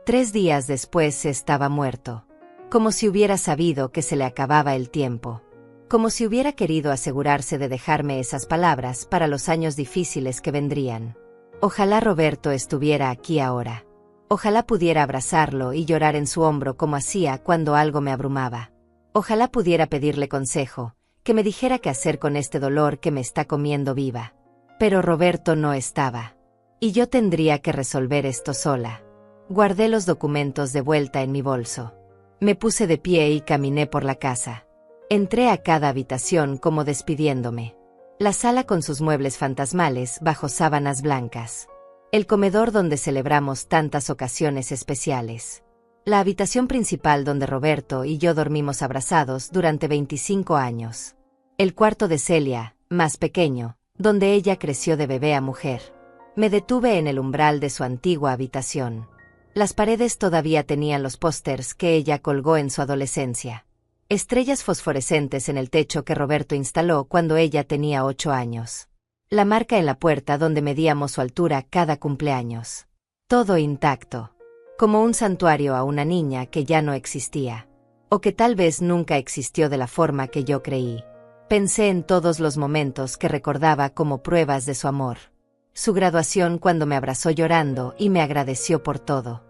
3 días después estaba muerto, como si hubiera sabido que se le acababa el tiempo. como si hubiera querido asegurarse de dejarme esas palabras para los años difíciles que vendrían. Ojalá Roberto estuviera aquí ahora. Ojalá pudiera abrazarlo y llorar en su hombro como hacía cuando algo me abrumaba. Ojalá pudiera pedirle consejo, que me dijera qué hacer con este dolor que me está comiendo viva. Pero Roberto no estaba. Y yo tendría que resolver esto sola. Guardé los documentos de vuelta en mi bolso. Me puse de pie y caminé por la casa. Entré a cada habitación como despidiéndome. La sala con sus muebles fantasmales bajo sábanas blancas. El comedor donde celebramos tantas ocasiones especiales. La habitación principal donde Roberto y yo dormimos abrazados durante 25 años. El cuarto de Celia, más pequeño, donde ella creció de bebé a mujer. Me detuve en el umbral de su antigua habitación. Las paredes todavía tenían los pósters que ella colgó en su adolescencia. Estrellas fosforescentes en el techo que Roberto instaló cuando ella tenía 8 años. La marca en la puerta donde medíamos su altura cada cumpleaños. Todo intacto. Como un santuario a una niña que ya no existía. O que tal vez nunca existió de la forma que yo creí. Pensé en todos los momentos que recordaba como pruebas de su amor. Su graduación cuando me abrazó llorando y me agradeció por todo.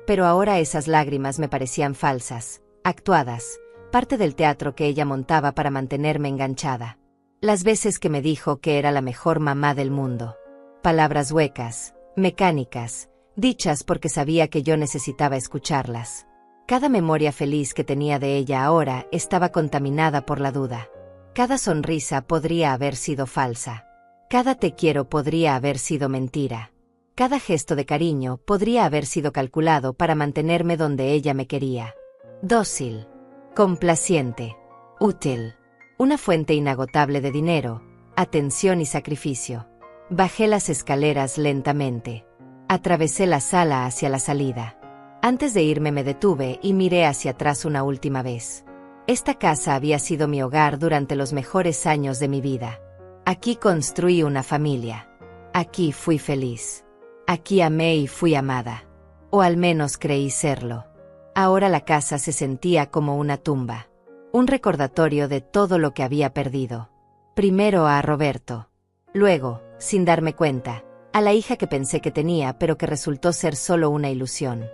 Pero ahora esas lágrimas me parecían falsas, actuadas, parte del teatro que ella montaba para mantenerme enganchada. Las veces que me dijo que era la mejor mamá del mundo. Palabras huecas, mecánicas, dichas porque sabía que yo necesitaba escucharlas. Cada memoria feliz que tenía de ella ahora estaba contaminada por la duda. Cada sonrisa podría haber sido falsa. Cada te quiero podría haber sido mentira. Cada gesto de cariño podría haber sido calculado para mantenerme donde ella me quería. Dócil, complaciente, útil. Una fuente inagotable de dinero, atención y sacrificio. Bajé las escaleras lentamente. Atravesé la sala hacia la salida. Antes de irme me detuve y miré hacia atrás una última vez. Esta casa había sido mi hogar durante los mejores años de mi vida. Aquí construí una familia. Aquí fui feliz. Aquí amé y fui amada. O al menos creí serlo. Ahora la casa se sentía como una tumba. Un recordatorio de todo lo que había perdido. Primero a Roberto. Luego, sin darme cuenta, a la hija que pensé que tenía pero que resultó ser solo una ilusión.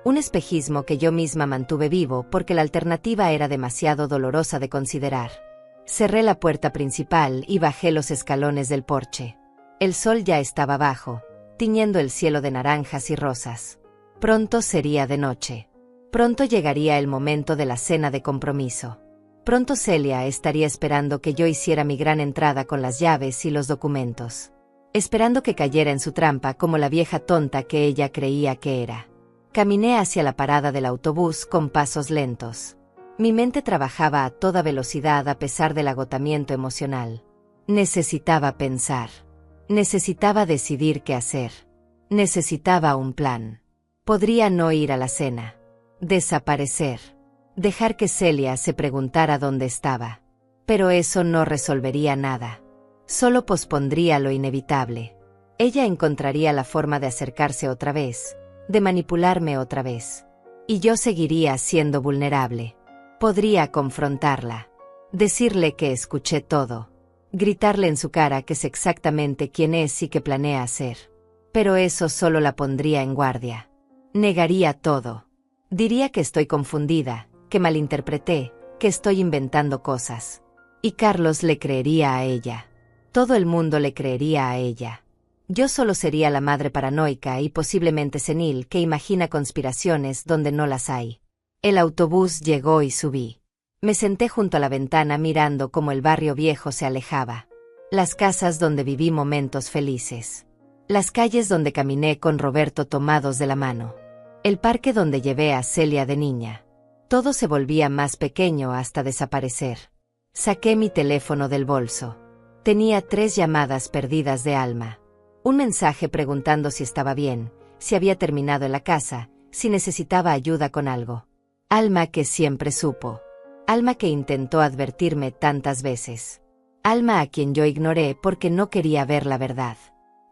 Un espejismo que yo misma mantuve vivo porque la alternativa era demasiado dolorosa de considerar. Cerré la puerta principal y bajé los escalones del porche. El sol ya estaba bajo, tiñendo el cielo de naranjas y rosas. Pronto sería de noche. Pronto llegaría el momento de la cena de compromiso. Pronto Celia estaría esperando que yo hiciera mi gran entrada con las llaves y los documentos. Esperando que cayera en su trampa como la vieja tonta que ella creía que era. Caminé hacia la parada del autobús con pasos lentos. Mi mente trabajaba a toda velocidad a pesar del agotamiento emocional. Necesitaba pensar. Necesitaba decidir qué hacer. Necesitaba un plan. Podría no ir a la cena. Desaparecer. Dejar que Celia se preguntara dónde estaba. Pero eso no resolvería nada. Solo pospondría lo inevitable. Ella encontraría la forma de acercarse otra vez, de manipularme otra vez. Y yo seguiría siendo vulnerable. Podría confrontarla. Decirle que escuché todo. Gritarle en su cara que sé exactamente quién es y qué planea hacer. Pero eso solo la pondría en guardia. Negaría todo. Diría que estoy confundida, que malinterpreté, que estoy inventando cosas. Y Carlos le creería a ella. Todo el mundo le creería a ella. Yo solo sería la madre paranoica y posiblemente senil que imagina conspiraciones donde no las hay. El autobús llegó y subí. Me senté junto a la ventana mirando cómo el barrio viejo se alejaba. Las casas donde viví momentos felices. Las calles donde caminé con Roberto tomados de la mano. El parque donde llevé a Celia de niña. Todo se volvía más pequeño hasta desaparecer. Saqué mi teléfono del bolso. Tenía 3 llamadas perdidas de Alma. Un mensaje preguntando si estaba bien, si había terminado en la casa, si necesitaba ayuda con algo. Alma que siempre supo. Alma que intentó advertirme tantas veces. Alma a quien yo ignoré porque no quería ver la verdad.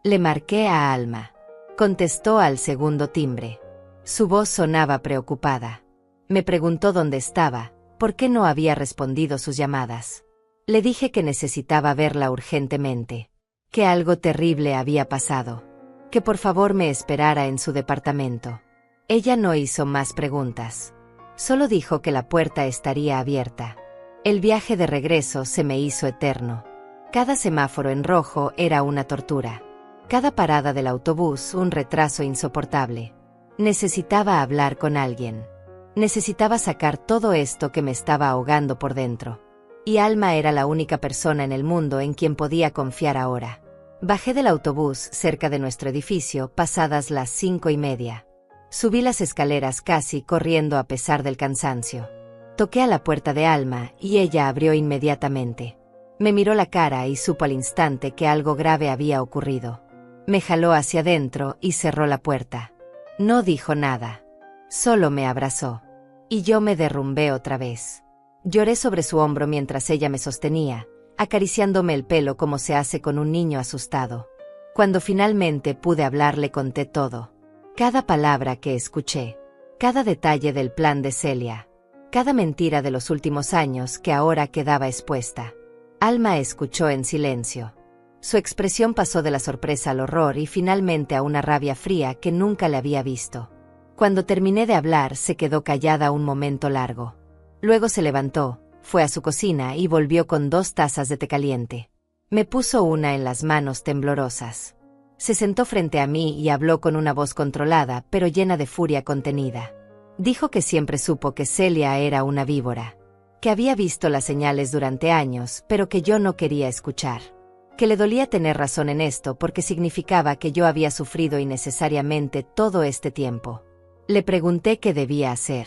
Le marqué a Alma. Contestó al segundo timbre. Su voz sonaba preocupada. Me preguntó dónde estaba, por qué no había respondido sus llamadas. Le dije que necesitaba verla urgentemente, que algo terrible había pasado, que por favor me esperara en su departamento. Ella no hizo más preguntas. Solo dijo que la puerta estaría abierta. El viaje de regreso se me hizo eterno. Cada semáforo en rojo era una tortura. Cada parada del autobús un retraso insoportable. Necesitaba hablar con alguien. Necesitaba sacar todo esto que me estaba ahogando por dentro. Y Alma era la única persona en el mundo en quien podía confiar ahora. Bajé del autobús cerca de nuestro edificio pasadas las 5:30. Subí las escaleras casi corriendo a pesar del cansancio. Toqué a la puerta de Alma y ella abrió inmediatamente. Me miró la cara y supo al instante que algo grave había ocurrido. Me jaló hacia adentro y cerró la puerta. No dijo nada. Solo me abrazó. Y yo me derrumbé otra vez. Lloré sobre su hombro mientras ella me sostenía, acariciándome el pelo como se hace con un niño asustado. Cuando finalmente pude hablar le conté todo. Cada palabra que escuché. Cada detalle del plan de Celia. Cada mentira de los últimos años que ahora quedaba expuesta. Alma escuchó en silencio. Su expresión pasó de la sorpresa al horror y finalmente a una rabia fría que nunca le había visto. Cuando terminé de hablar se quedó callada un momento largo. Luego se levantó, fue a su cocina y volvió con 2 tazas de té caliente. Me puso una en las manos temblorosas. Se sentó frente a mí y habló con una voz controlada pero llena de furia contenida. Dijo que siempre supo que Celia era una víbora. Que había visto las señales durante años, pero que yo no quería escuchar. Que le dolía tener razón en esto porque significaba que yo había sufrido innecesariamente todo este tiempo. Le pregunté qué debía hacer.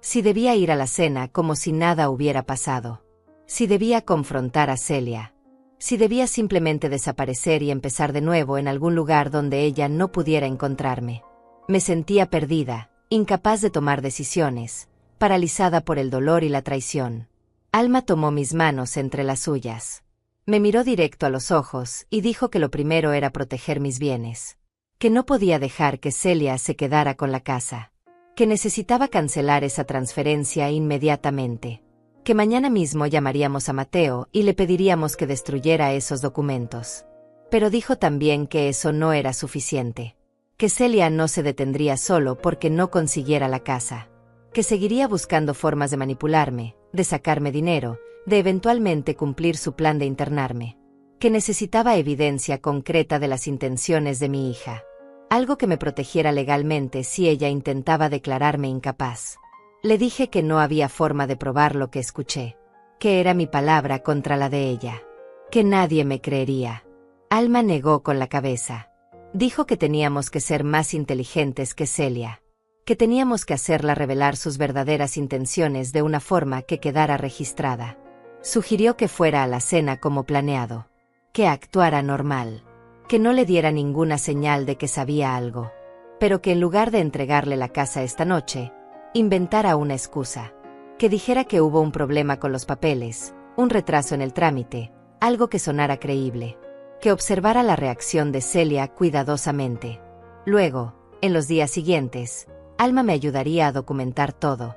Si debía ir a la cena como si nada hubiera pasado. Si debía confrontar a Celia. Si debía simplemente desaparecer y empezar de nuevo en algún lugar donde ella no pudiera encontrarme. Me sentía perdida, incapaz de tomar decisiones, paralizada por el dolor y la traición. Alma tomó mis manos entre las suyas. Me miró directo a los ojos y dijo que lo primero era proteger mis bienes. Que no podía dejar que Celia se quedara con la casa. Que necesitaba cancelar esa transferencia inmediatamente. Que mañana mismo llamaríamos a Mateo y le pediríamos que destruyera esos documentos. Pero dijo también que eso no era suficiente. Que Celia no se detendría solo porque no consiguiera la casa. Que seguiría buscando formas de manipularme, de sacarme dinero, de eventualmente cumplir su plan de internarme. Que necesitaba evidencia concreta de las intenciones de mi hija. Algo que me protegiera legalmente si ella intentaba declararme incapaz. Le dije que no había forma de probar lo que escuché. Que era mi palabra contra la de ella. Que nadie me creería. Alma negó con la cabeza. Dijo que teníamos que ser más inteligentes que Celia. Que teníamos que hacerla revelar sus verdaderas intenciones de una forma que quedara registrada. Sugirió que fuera a la cena como planeado. Que actuara normal. Que no le diera ninguna señal de que sabía algo. Pero que en lugar de entregarle la casa esta noche, inventara una excusa. Que dijera que hubo un problema con los papeles, un retraso en el trámite, algo que sonara creíble. Que observara la reacción de Celia cuidadosamente. Luego, en los días siguientes, Alma me ayudaría a documentar todo.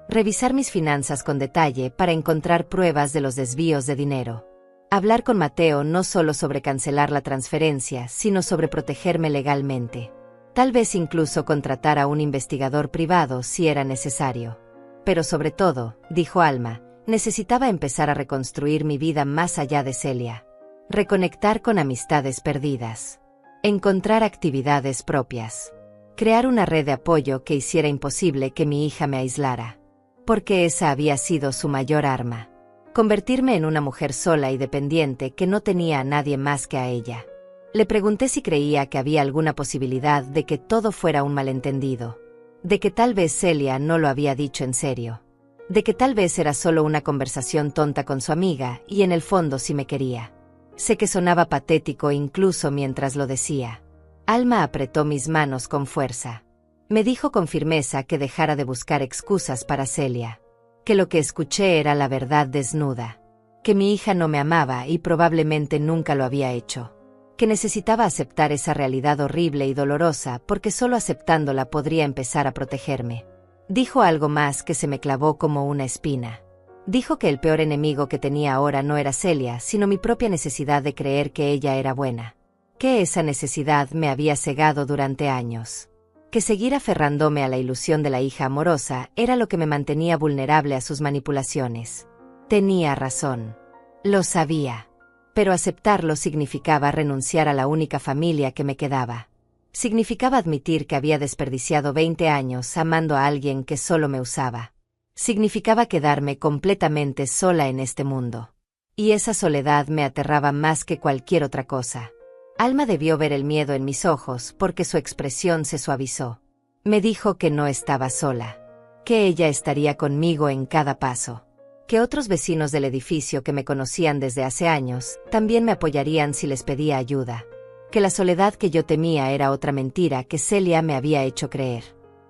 Revisar mis finanzas con detalle para encontrar pruebas de los desvíos de dinero. Hablar con Mateo no solo sobre cancelar la transferencia, sino sobre protegerme legalmente. Tal vez incluso contratar a un investigador privado si era necesario. Pero sobre todo, dijo Alma, necesitaba empezar a reconstruir mi vida más allá de Celia. Reconectar con amistades perdidas. Encontrar actividades propias. Crear una red de apoyo que hiciera imposible que mi hija me aislara. Porque esa había sido su mayor arma. Convertirme en una mujer sola y dependiente que no tenía a nadie más que a ella. Le pregunté si creía que había alguna posibilidad de que todo fuera un malentendido. De que tal vez Celia no lo había dicho en serio. De que tal vez era solo una conversación tonta con su amiga y en el fondo sí me quería. Sé que sonaba patético incluso mientras lo decía. Alma apretó mis manos con fuerza. Me dijo con firmeza que dejara de buscar excusas para Celia. Que lo que escuché era la verdad desnuda. Que mi hija no me amaba y probablemente nunca lo había hecho. Que necesitaba aceptar esa realidad horrible y dolorosa porque solo aceptándola podría empezar a protegerme. Dijo algo más que se me clavó como una espina. Dijo que el peor enemigo que tenía ahora no era Celia, sino mi propia necesidad de creer que ella era buena. Que esa necesidad me había cegado durante años. Que seguir aferrándome a la ilusión de la hija amorosa era lo que me mantenía vulnerable a sus manipulaciones. Tenía razón. Lo sabía. Pero aceptarlo significaba renunciar a la única familia que me quedaba. Significaba admitir que había desperdiciado 20 años amando a alguien que solo me usaba. Significaba quedarme completamente sola en este mundo. Y esa soledad me aterraba más que cualquier otra cosa. Alma debió ver el miedo en mis ojos porque su expresión se suavizó. Me dijo que no estaba sola. Que ella estaría conmigo en cada paso. Que otros vecinos del edificio que me conocían desde hace años también me apoyarían si les pedía ayuda. Que la soledad que yo temía era otra mentira que Celia me había hecho creer.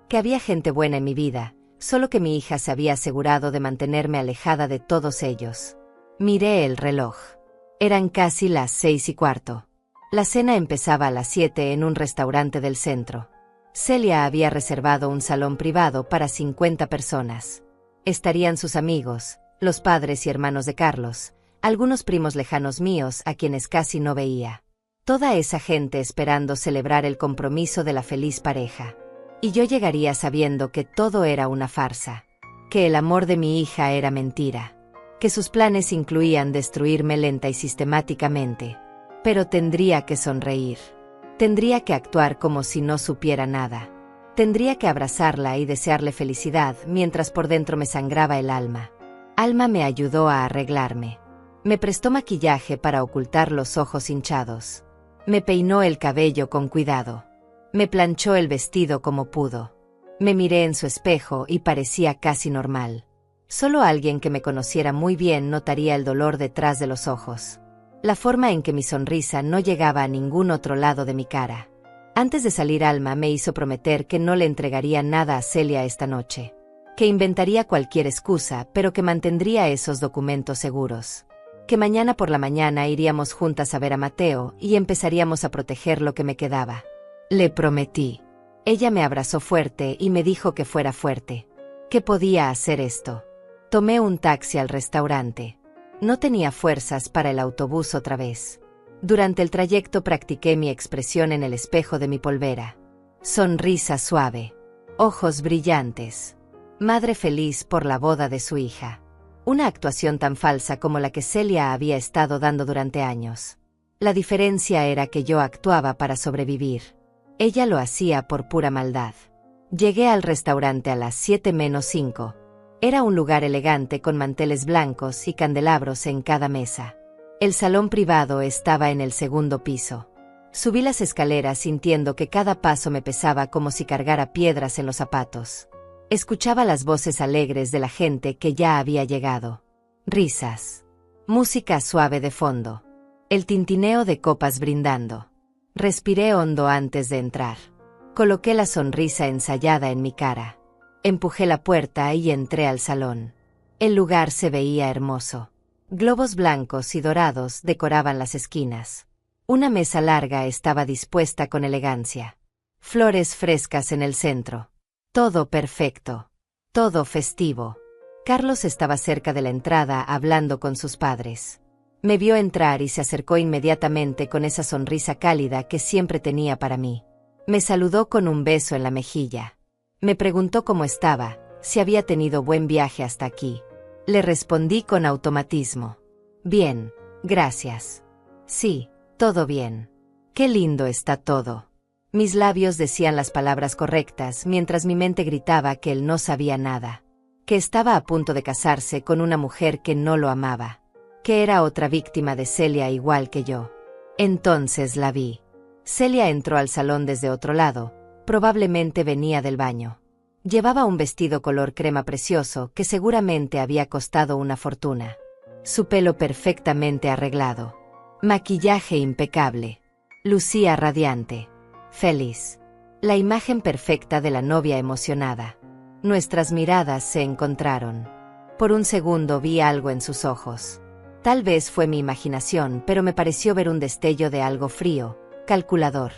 Que había gente buena en mi vida, solo que mi hija se había asegurado de mantenerme alejada de todos ellos. Miré el reloj. Eran casi las 6:15. La cena empezaba a las 7 en un restaurante del centro. Celia había reservado un salón privado para 50 personas. Estarían sus amigos, los padres y hermanos de Carlos, algunos primos lejanos míos a quienes casi no veía. Toda esa gente esperando celebrar el compromiso de la feliz pareja. Y yo llegaría sabiendo que todo era una farsa. Que el amor de mi hija era mentira. Que sus planes incluían destruirme lenta y sistemáticamente. Pero tendría que sonreír. Tendría que actuar como si no supiera nada. Tendría que abrazarla y desearle felicidad mientras por dentro me sangraba el alma. Alma me ayudó a arreglarme. Me prestó maquillaje para ocultar los ojos hinchados. Me peinó el cabello con cuidado. Me planchó el vestido como pudo. Me miré en su espejo y parecía casi normal. Solo alguien que me conociera muy bien notaría el dolor detrás de los ojos. La forma en que mi sonrisa no llegaba a ningún otro lado de mi cara. Antes de salir Alma me hizo prometer que no le entregaría nada a Celia esta noche. Que inventaría cualquier excusa, pero que mantendría esos documentos seguros. Que mañana por la mañana iríamos juntas a ver a Mateo y empezaríamos a proteger lo que me quedaba. Le prometí. Ella me abrazó fuerte y me dijo que fuera fuerte. Que podía hacer esto. Tomé un taxi al restaurante. No tenía fuerzas para el autobús otra vez. Durante el trayecto practiqué mi expresión en el espejo de mi polvera. Sonrisa suave. Ojos brillantes. Madre feliz por la boda de su hija. Una actuación tan falsa como la que Celia había estado dando durante años. La diferencia era que yo actuaba para sobrevivir. Ella lo hacía por pura maldad. Llegué al restaurante a las 7:05. Era un lugar elegante con manteles blancos y candelabros en cada mesa. El salón privado estaba en el segundo piso. Subí las escaleras sintiendo que cada paso me pesaba como si cargara piedras en los zapatos. Escuchaba las voces alegres de la gente que ya había llegado. Risas. Música suave de fondo. El tintineo de copas brindando. Respiré hondo antes de entrar. Coloqué la sonrisa ensayada en mi cara. Empujé la puerta y entré al salón. El lugar se veía hermoso. Globos blancos y dorados decoraban las esquinas. Una mesa larga estaba dispuesta con elegancia. Flores frescas en el centro. Todo perfecto. Todo festivo. Carlos estaba cerca de la entrada hablando con sus padres. Me vio entrar y se acercó inmediatamente con esa sonrisa cálida que siempre tenía para mí. Me saludó con un beso en la mejilla. Me preguntó cómo estaba, si había tenido buen viaje hasta aquí. Le respondí con automatismo. Bien, gracias. Sí, todo bien. Qué lindo está todo. Mis labios decían las palabras correctas mientras mi mente gritaba que él no sabía nada. Que estaba a punto de casarse con una mujer que no lo amaba. Que era otra víctima de Celia igual que yo. Entonces la vi. Celia entró al salón desde otro lado. Probablemente venía del baño. Llevaba un vestido color crema precioso que seguramente había costado una fortuna. Su pelo perfectamente arreglado. Maquillaje impecable. Lucía radiante. Feliz. La imagen perfecta de la novia emocionada. Nuestras miradas se encontraron. Por un segundo vi algo en sus ojos. Tal vez fue mi imaginación, pero me pareció ver un destello de algo frío, calculador.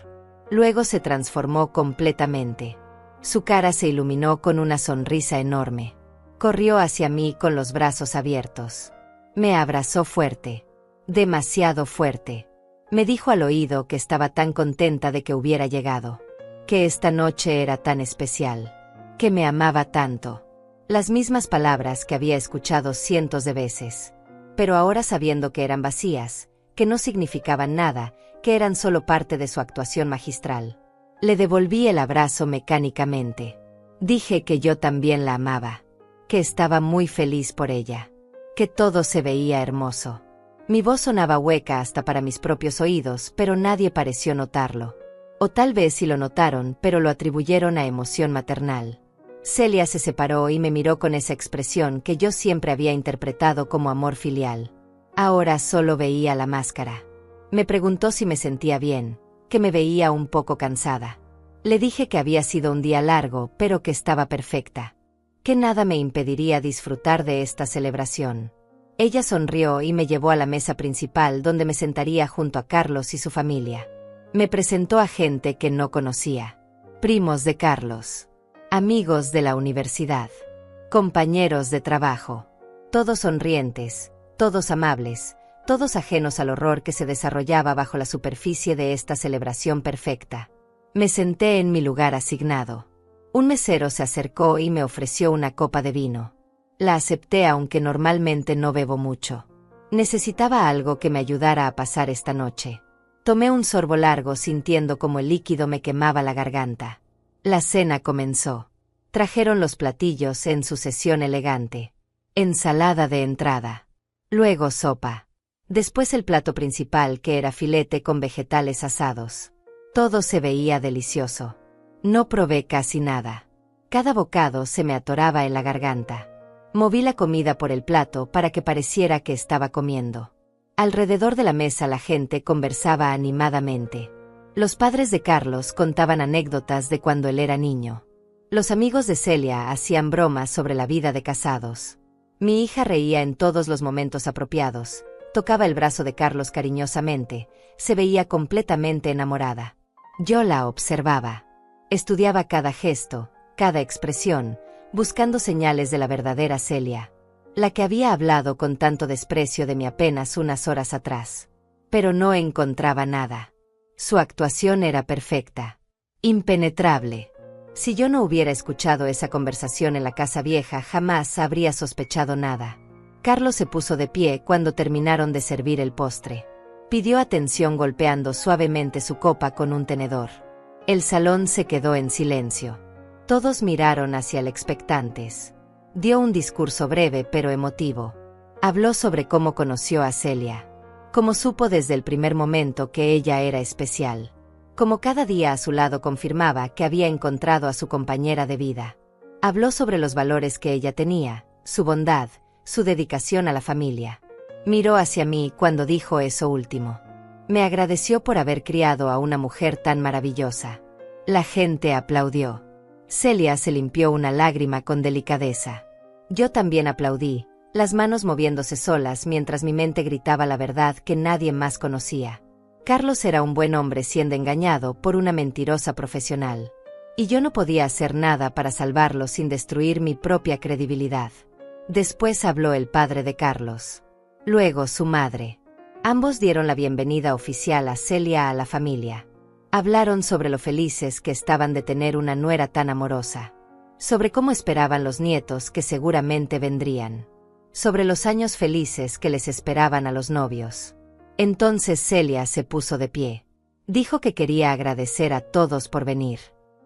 Luego se transformó completamente. Su cara se iluminó con una sonrisa enorme. Corrió hacia mí con los brazos abiertos. Me abrazó fuerte. Demasiado fuerte. Me dijo al oído que estaba tan contenta de que hubiera llegado. Que esta noche era tan especial. Que me amaba tanto. Las mismas palabras que había escuchado cientos de veces. Pero ahora sabiendo que eran vacías, que no significaban nada, que eran solo parte de su actuación magistral. Le devolví el abrazo mecánicamente. Dije que yo también la amaba. Que estaba muy feliz por ella. Que todo se veía hermoso. Mi voz sonaba hueca hasta para mis propios oídos, pero nadie pareció notarlo. O tal vez sí lo notaron, pero lo atribuyeron a emoción maternal. Celia se separó y me miró con esa expresión que yo siempre había interpretado como amor filial. Ahora solo veía la máscara. Me preguntó si me sentía bien, que me veía un poco cansada. Le dije que había sido un día largo, pero que estaba perfecta. Que nada me impediría disfrutar de esta celebración. Ella sonrió y me llevó a la mesa principal donde me sentaría junto a Carlos y su familia. Me presentó a gente que no conocía. Primos de Carlos. Amigos de la universidad. Compañeros de trabajo. Todos sonrientes, todos amables, todos ajenos al horror que se desarrollaba bajo la superficie de esta celebración perfecta. Me senté en mi lugar asignado. Un mesero se acercó y me ofreció una copa de vino. La acepté aunque normalmente no bebo mucho. Necesitaba algo que me ayudara a pasar esta noche. Tomé un sorbo largo sintiendo como el líquido me quemaba la garganta. La cena comenzó. Trajeron los platillos en sucesión elegante. Ensalada de entrada. Luego sopa. Después el plato principal que era filete con vegetales asados. Todo se veía delicioso. No probé casi nada. Cada bocado se me atoraba en la garganta. Moví la comida por el plato para que pareciera que estaba comiendo. Alrededor de la mesa la gente conversaba animadamente. Los padres de Carlos contaban anécdotas de cuando él era niño. Los amigos de Celia hacían bromas sobre la vida de casados. Mi hija reía en todos los momentos apropiados, tocaba el brazo de Carlos cariñosamente, se veía completamente enamorada. Yo la observaba. Estudiaba cada gesto, cada expresión, buscando señales de la verdadera Celia, la que había hablado con tanto desprecio de mí apenas unas horas atrás. Pero no encontraba nada. Su actuación era perfecta, impenetrable. Si yo no hubiera escuchado esa conversación en la casa vieja, jamás habría sospechado nada. Carlos se puso de pie cuando terminaron de servir el postre. Pidió atención golpeando suavemente su copa con un tenedor. El salón se quedó en silencio. Todos miraron hacia el expectantes. Dio un discurso breve pero emotivo. Habló sobre cómo conoció a Celia. Cómo supo desde el primer momento que ella era especial. Como cada día a su lado confirmaba que había encontrado a su compañera de vida. Habló sobre los valores que ella tenía, su bondad, su dedicación a la familia. Miró hacia mí cuando dijo eso último. Me agradeció por haber criado a una mujer tan maravillosa. La gente aplaudió. Celia se limpió una lágrima con delicadeza. Yo también aplaudí, las manos moviéndose solas mientras mi mente gritaba la verdad que nadie más conocía. Carlos era un buen hombre siendo engañado por una mentirosa profesional. Y yo no podía hacer nada para salvarlo sin destruir mi propia credibilidad. Después habló el padre de Carlos. Luego su madre. Ambos dieron la bienvenida oficial a Celia a la familia. Hablaron sobre lo felices que estaban de tener una nuera tan amorosa. Sobre cómo esperaban los nietos que seguramente vendrían. Sobre los años felices que les esperaban a los novios. Entonces Celia se puso de pie. Dijo que quería agradecer a todos por venir.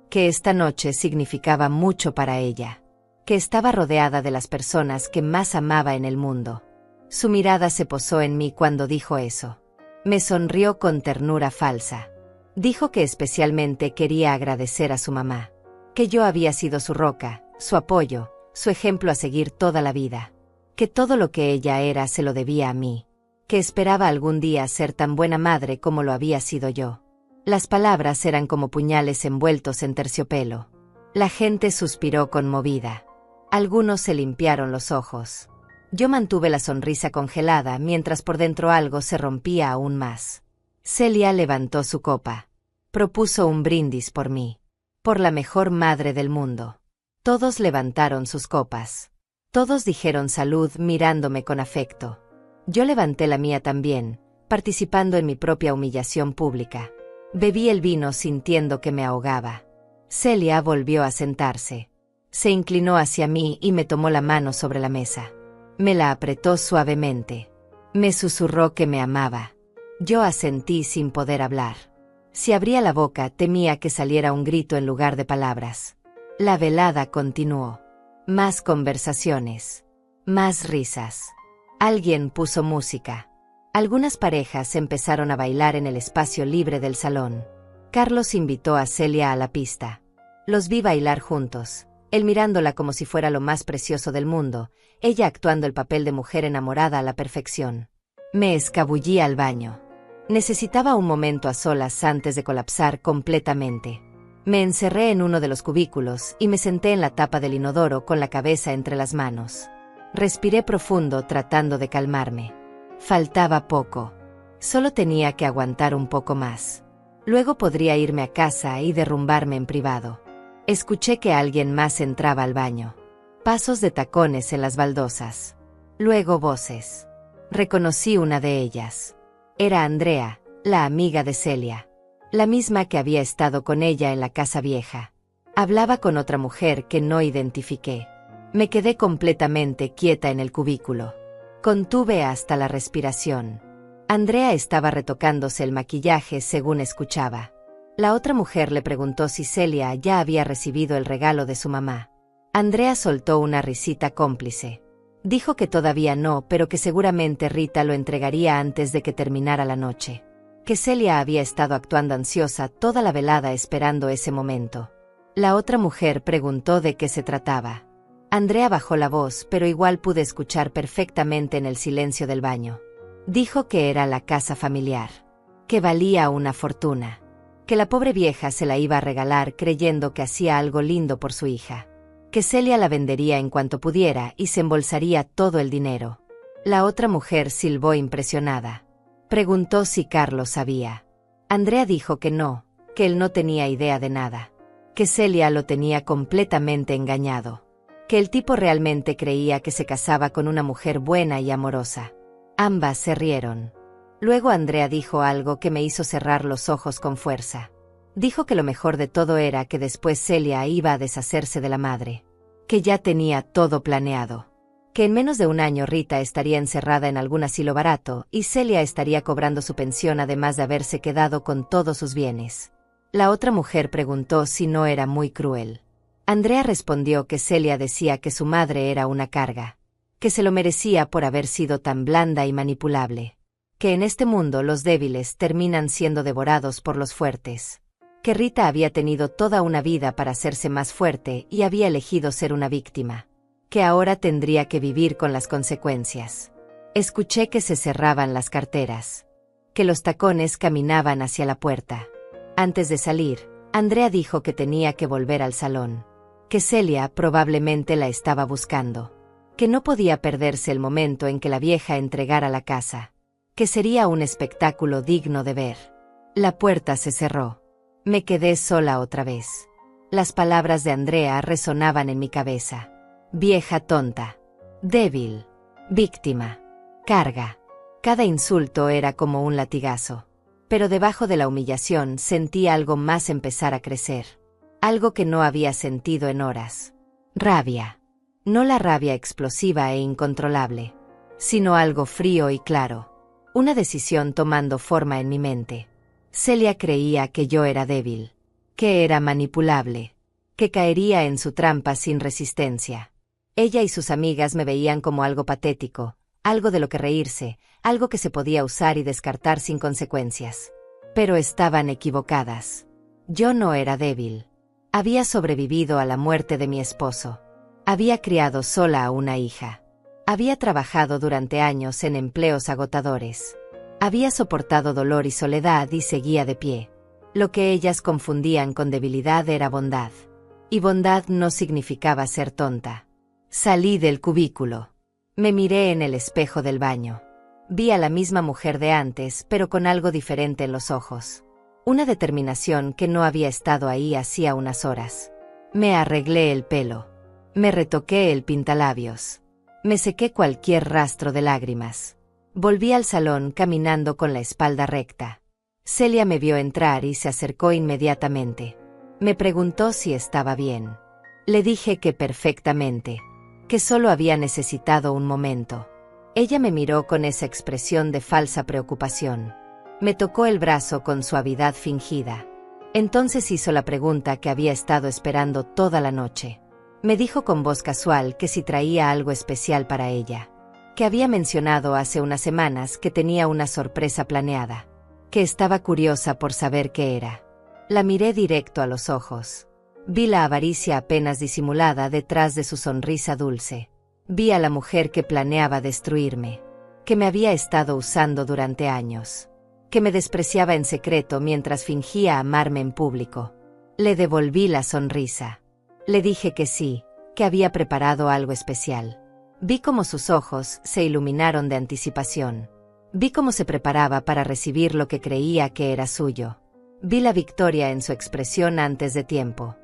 Que esta noche significaba mucho para ella. Que estaba rodeada de las personas que más amaba en el mundo. Su mirada se posó en mí cuando dijo eso. Me sonrió con ternura falsa. Dijo que especialmente quería agradecer a su mamá. Que yo había sido su roca, su apoyo, su ejemplo a seguir toda la vida. Que todo lo que ella era se lo debía a mí. Que esperaba algún día ser tan buena madre como lo había sido yo. Las palabras eran como puñales envueltos en terciopelo. La gente suspiró conmovida. Algunos se limpiaron los ojos. Yo mantuve la sonrisa congelada mientras por dentro algo se rompía aún más. Celia levantó su copa. Propuso un brindis por mí. Por la mejor madre del mundo. Todos levantaron sus copas. Todos dijeron salud mirándome con afecto. Yo levanté la mía también, participando en mi propia humillación pública. Bebí el vino sintiendo que me ahogaba. Celia volvió a sentarse. Se inclinó hacia mí y me tomó la mano sobre la mesa. Me la apretó suavemente. Me susurró que me amaba. Yo asentí sin poder hablar. Si abría la boca, temía que saliera un grito en lugar de palabras. La velada continuó. Más conversaciones. Más risas. Alguien puso música. Algunas parejas empezaron a bailar en el espacio libre del salón. Carlos invitó a Celia a la pista. Los vi bailar juntos, él mirándola como si fuera lo más precioso del mundo, ella actuando el papel de mujer enamorada a la perfección. Me escabullí al baño. Necesitaba un momento a solas antes de colapsar completamente. Me encerré en uno de los cubículos y me senté en la tapa del inodoro con la cabeza entre las manos. Respiré profundo tratando de calmarme. Faltaba poco. Solo tenía que aguantar un poco más. Luego podría irme a casa y derrumbarme en privado. Escuché que alguien más entraba al baño. Pasos de tacones en las baldosas. Luego voces. Reconocí una de ellas. Era Andrea, la amiga de Celia. La misma que había estado con ella en la casa vieja. Hablaba con otra mujer que no identifiqué. Me quedé completamente quieta en el cubículo. Contuve hasta la respiración. Andrea estaba retocándose el maquillaje según escuchaba. La otra mujer le preguntó si Celia ya había recibido el regalo de su mamá. Andrea soltó una risita cómplice. Dijo que todavía no, pero que seguramente Rita lo entregaría antes de que terminara la noche. Que Celia había estado actuando ansiosa toda la velada esperando ese momento. La otra mujer preguntó de qué se trataba. Andrea bajó la voz, pero igual pude escuchar perfectamente en el silencio del baño. Dijo que era la casa familiar. Que valía una fortuna. Que la pobre vieja se la iba a regalar creyendo que hacía algo lindo por su hija. Que Celia la vendería en cuanto pudiera y se embolsaría todo el dinero. La otra mujer silbó impresionada. Preguntó si Carlos sabía. Andrea dijo que no, que él no tenía idea de nada. Que Celia lo tenía completamente engañado. Que el tipo realmente creía que se casaba con una mujer buena y amorosa. Ambas se rieron. Luego Andrea dijo algo que me hizo cerrar los ojos con fuerza. Dijo que lo mejor de todo era que después Celia iba a deshacerse de la madre. Que ya tenía todo planeado. Que en menos de un año Rita estaría encerrada en algún asilo barato y Celia estaría cobrando su pensión además de haberse quedado con todos sus bienes. La otra mujer preguntó si no era muy cruel. Andrea respondió que Celia decía que su madre era una carga, que se lo merecía por haber sido tan blanda y manipulable, que en este mundo los débiles terminan siendo devorados por los fuertes, que Rita había tenido toda una vida para hacerse más fuerte y había elegido ser una víctima, que ahora tendría que vivir con las consecuencias. Escuché que se cerraban las carteras, que los tacones caminaban hacia la puerta. Antes de salir, Andrea dijo que tenía que volver al salón. Que Celia probablemente la estaba buscando. Que no podía perderse el momento en que la vieja entregara la casa. Que sería un espectáculo digno de ver. La puerta se cerró. Me quedé sola otra vez. Las palabras de Andrea resonaban en mi cabeza. Vieja tonta. Débil. Víctima. Carga. Cada insulto era como un latigazo. Pero debajo de la humillación sentí algo más empezar a crecer. Algo que no había sentido en horas. Rabia. No la rabia explosiva e incontrolable, sino algo frío y claro. Una decisión tomando forma en mi mente. Celia creía que yo era débil, que era manipulable, que caería en su trampa sin resistencia. Ella y sus amigas me veían como algo patético, algo de lo que reírse, algo que se podía usar y descartar sin consecuencias. Pero estaban equivocadas. Yo no era débil. Había sobrevivido a la muerte de mi esposo. Había criado sola a una hija. Había trabajado durante años en empleos agotadores. Había soportado dolor y soledad y seguía de pie. Lo que ellas confundían con debilidad era bondad. Y bondad no significaba ser tonta. Salí del cubículo. Me miré en el espejo del baño. Vi a la misma mujer de antes, pero con algo diferente en los ojos. Una determinación que no había estado ahí hacía unas horas. Me arreglé el pelo. Me retoqué el pintalabios. Me sequé cualquier rastro de lágrimas. Volví al salón caminando con la espalda recta. Celia me vio entrar y se acercó inmediatamente. Me preguntó si estaba bien. Le dije que perfectamente, que solo había necesitado un momento. Ella me miró con esa expresión de falsa preocupación. Me tocó el brazo con suavidad fingida. Entonces hizo la pregunta que había estado esperando toda la noche. Me dijo con voz casual que si traía algo especial para ella, que había mencionado hace unas semanas que tenía una sorpresa planeada, que estaba curiosa por saber qué era. La miré directo a los ojos. Vi la avaricia apenas disimulada detrás de su sonrisa dulce. Vi a la mujer que planeaba destruirme, que me había estado usando durante años, que me despreciaba en secreto mientras fingía amarme en público. Le devolví la sonrisa. Le dije que sí, que había preparado algo especial. Vi cómo sus ojos se iluminaron de anticipación. Vi cómo se preparaba para recibir lo que creía que era suyo. Vi la victoria en su expresión antes de tiempo.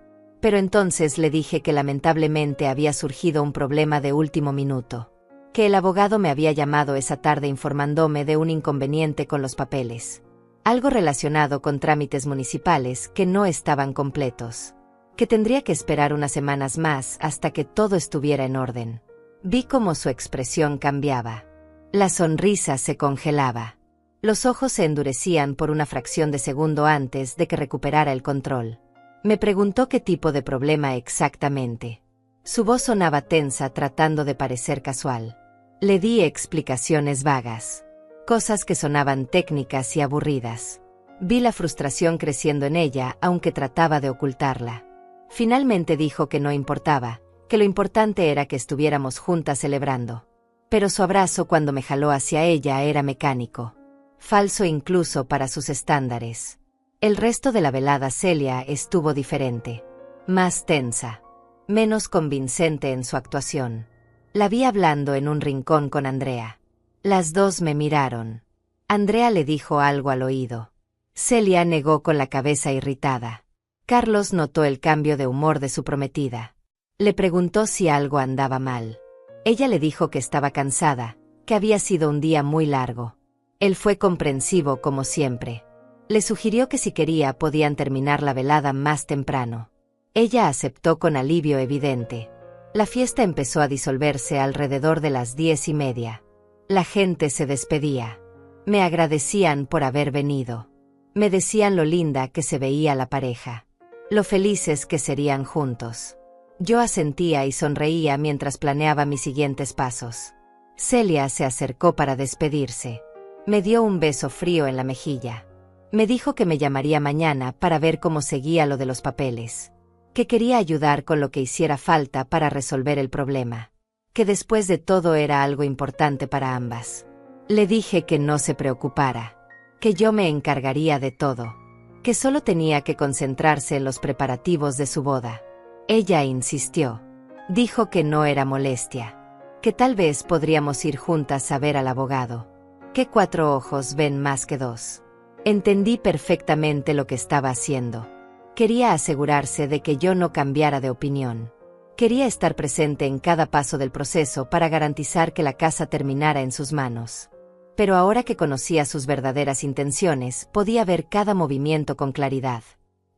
Pero entonces le dije que lamentablemente había surgido un problema de último minuto, que el abogado me había llamado esa tarde informándome de un inconveniente con los papeles, algo relacionado con trámites municipales que no estaban completos, que tendría que esperar unas semanas más hasta que todo estuviera en orden. Vi cómo su expresión cambiaba. La sonrisa se congelaba. Los ojos se endurecían por una fracción de segundo antes de que recuperara el control. Me preguntó qué tipo de problema exactamente. Su voz sonaba tensa tratando de parecer casual. Le di explicaciones vagas, cosas que sonaban técnicas y aburridas. Vi la frustración creciendo en ella, aunque trataba de ocultarla. Finalmente dijo que no importaba, que lo importante era que estuviéramos juntas celebrando. Pero su abrazo cuando me jaló hacia ella era mecánico, falso incluso para sus estándares. El resto de la velada Celia estuvo diferente, más tensa, menos convincente en su actuación. La vi hablando en un rincón con Andrea. Las dos me miraron. Andrea le dijo algo al oído. Celia negó con la cabeza irritada. Carlos notó el cambio de humor de su prometida. Le preguntó si algo andaba mal. Ella le dijo que estaba cansada, que había sido un día muy largo. Él fue comprensivo como siempre. Le sugirió que si quería podían terminar la velada más temprano. Ella aceptó con alivio evidente. La fiesta empezó a disolverse alrededor de las 10:30. La gente se despedía. Me agradecían por haber venido. Me decían lo linda que se veía la pareja, lo felices que serían juntos. Yo asentía y sonreía mientras planeaba mis siguientes pasos. Celia se acercó para despedirse. Me dio un beso frío en la mejilla. Me dijo que me llamaría mañana para ver cómo seguía lo de los papeles, que quería ayudar con lo que hiciera falta para resolver el problema, que después de todo era algo importante para ambas. Le dije que no se preocupara, que yo me encargaría de todo, que solo tenía que concentrarse en los preparativos de su boda. Ella insistió. Dijo que no era molestia, que tal vez podríamos ir juntas a ver al abogado, que 4 ojos ven más que 2. Entendí perfectamente lo que estaba haciendo. Quería asegurarse de que yo no cambiara de opinión. Quería estar presente en cada paso del proceso para garantizar que la casa terminara en sus manos. Pero ahora que conocía sus verdaderas intenciones, podía ver cada movimiento con claridad.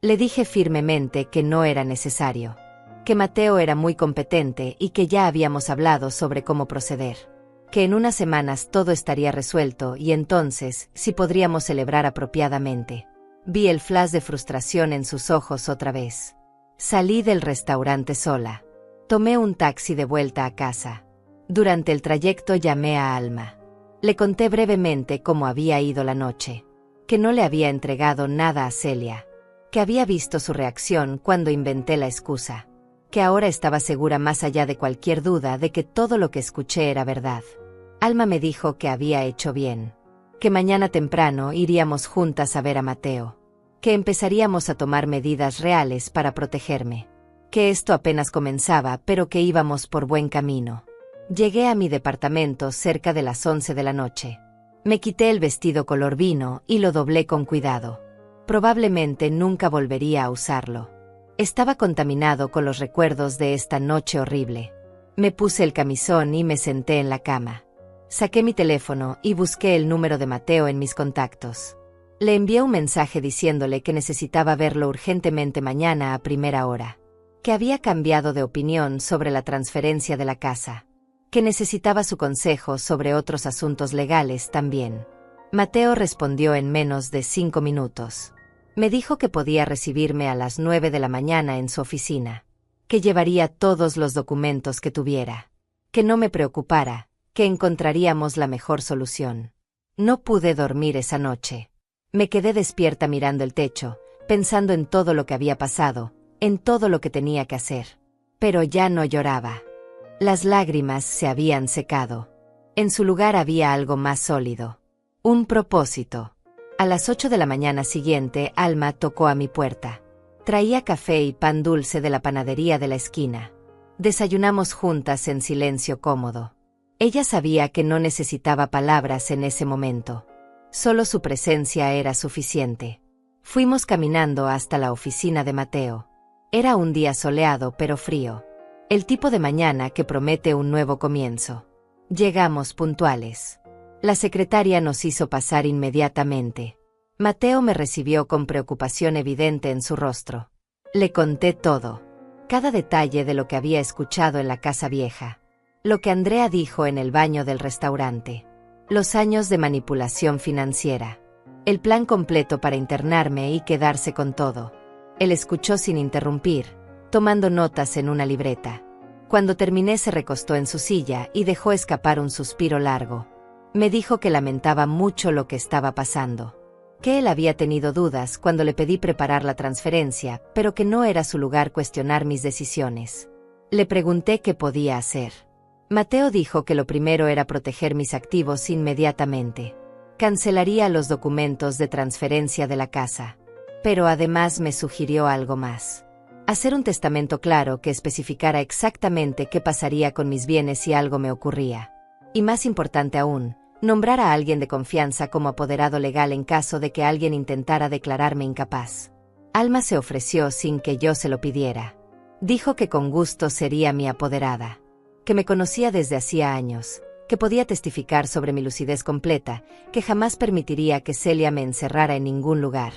Le dije firmemente que no era necesario, que Mateo era muy competente y que ya habíamos hablado sobre cómo proceder, que en unas semanas todo estaría resuelto y entonces sí podríamos celebrar apropiadamente. Vi el flash de frustración en sus ojos otra vez. Salí del restaurante sola. Tomé un taxi de vuelta a casa. Durante el trayecto llamé a Alma. Le conté brevemente cómo había ido la noche, que no le había entregado nada a Celia, que había visto su reacción cuando inventé la excusa, que ahora estaba segura más allá de cualquier duda de que todo lo que escuché era verdad. Alma me dijo que había hecho bien, que mañana temprano iríamos juntas a ver a Mateo, que empezaríamos a tomar medidas reales para protegerme, que esto apenas comenzaba pero que íbamos por buen camino. Llegué a mi departamento cerca de las 11 de la noche. Me quité el vestido color vino y lo doblé con cuidado. Probablemente nunca volvería a usarlo. Estaba contaminado con los recuerdos de esta noche horrible. Me puse el camisón y me senté en la cama. Saqué mi teléfono y busqué el número de Mateo en mis contactos. Le envié un mensaje diciéndole que necesitaba verlo urgentemente mañana a primera hora. Que había cambiado de opinión sobre la transferencia de la casa. Que necesitaba su consejo sobre otros asuntos legales también. Mateo respondió en menos de 5 minutos. Me dijo que podía recibirme a las 9 de la mañana en su oficina. Que llevaría todos los documentos que tuviera. Que no me preocupara, que encontraríamos la mejor solución. No pude dormir esa noche. Me quedé despierta mirando el techo, pensando en todo lo que había pasado, en todo lo que tenía que hacer. Pero ya no lloraba. Las lágrimas se habían secado. En su lugar había algo más sólido. Un propósito. A las 8 de la mañana siguiente, Alma tocó a mi puerta. Traía café y pan dulce de la panadería de la esquina. Desayunamos juntas en silencio cómodo. Ella sabía que no necesitaba palabras en ese momento. Solo su presencia era suficiente. Fuimos caminando hasta la oficina de Mateo. Era un día soleado pero frío. El tipo de mañana que promete un nuevo comienzo. Llegamos puntuales. La secretaria nos hizo pasar inmediatamente. Mateo me recibió con preocupación evidente en su rostro. Le conté todo. Cada detalle de lo que había escuchado en la casa vieja. Lo que Andrea dijo en el baño del restaurante. Los años de manipulación financiera. El plan completo para internarme y quedarse con todo. Él escuchó sin interrumpir, tomando notas en una libreta. Cuando terminé se recostó en su silla y dejó escapar un suspiro largo. Me dijo que lamentaba mucho lo que estaba pasando. Que él había tenido dudas cuando le pedí preparar la transferencia, pero que no era su lugar cuestionar mis decisiones. Le pregunté qué podía hacer. Mateo dijo que lo primero era proteger mis activos inmediatamente. Cancelaría los documentos de transferencia de la casa. Pero además me sugirió algo más. Hacer un testamento claro que especificara exactamente qué pasaría con mis bienes si algo me ocurría. Y más importante aún, nombrar a alguien de confianza como apoderado legal en caso de que alguien intentara declararme incapaz. Alma se ofreció sin que yo se lo pidiera. Dijo que con gusto sería mi apoderada. Que me conocía desde hacía años, que podía testificar sobre mi lucidez completa, que jamás permitiría que Celia me encerrara en ningún lugar.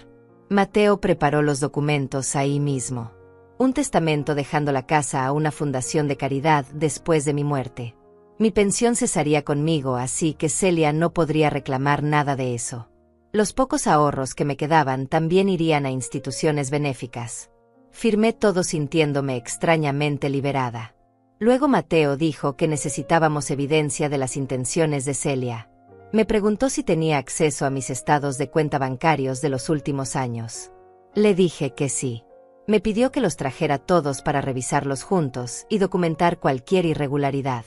Mateo preparó los documentos ahí mismo. Un testamento dejando la casa a una fundación de caridad después de mi muerte. Mi pensión cesaría conmigo, así que Celia no podría reclamar nada de eso. Los pocos ahorros que me quedaban también irían a instituciones benéficas. Firmé todo sintiéndome extrañamente liberada. Luego Mateo dijo que necesitábamos evidencia de las intenciones de Celia. Me preguntó si tenía acceso a mis estados de cuenta bancarios de los últimos años. Le dije que sí. Me pidió que los trajera todos para revisarlos juntos y documentar cualquier irregularidad.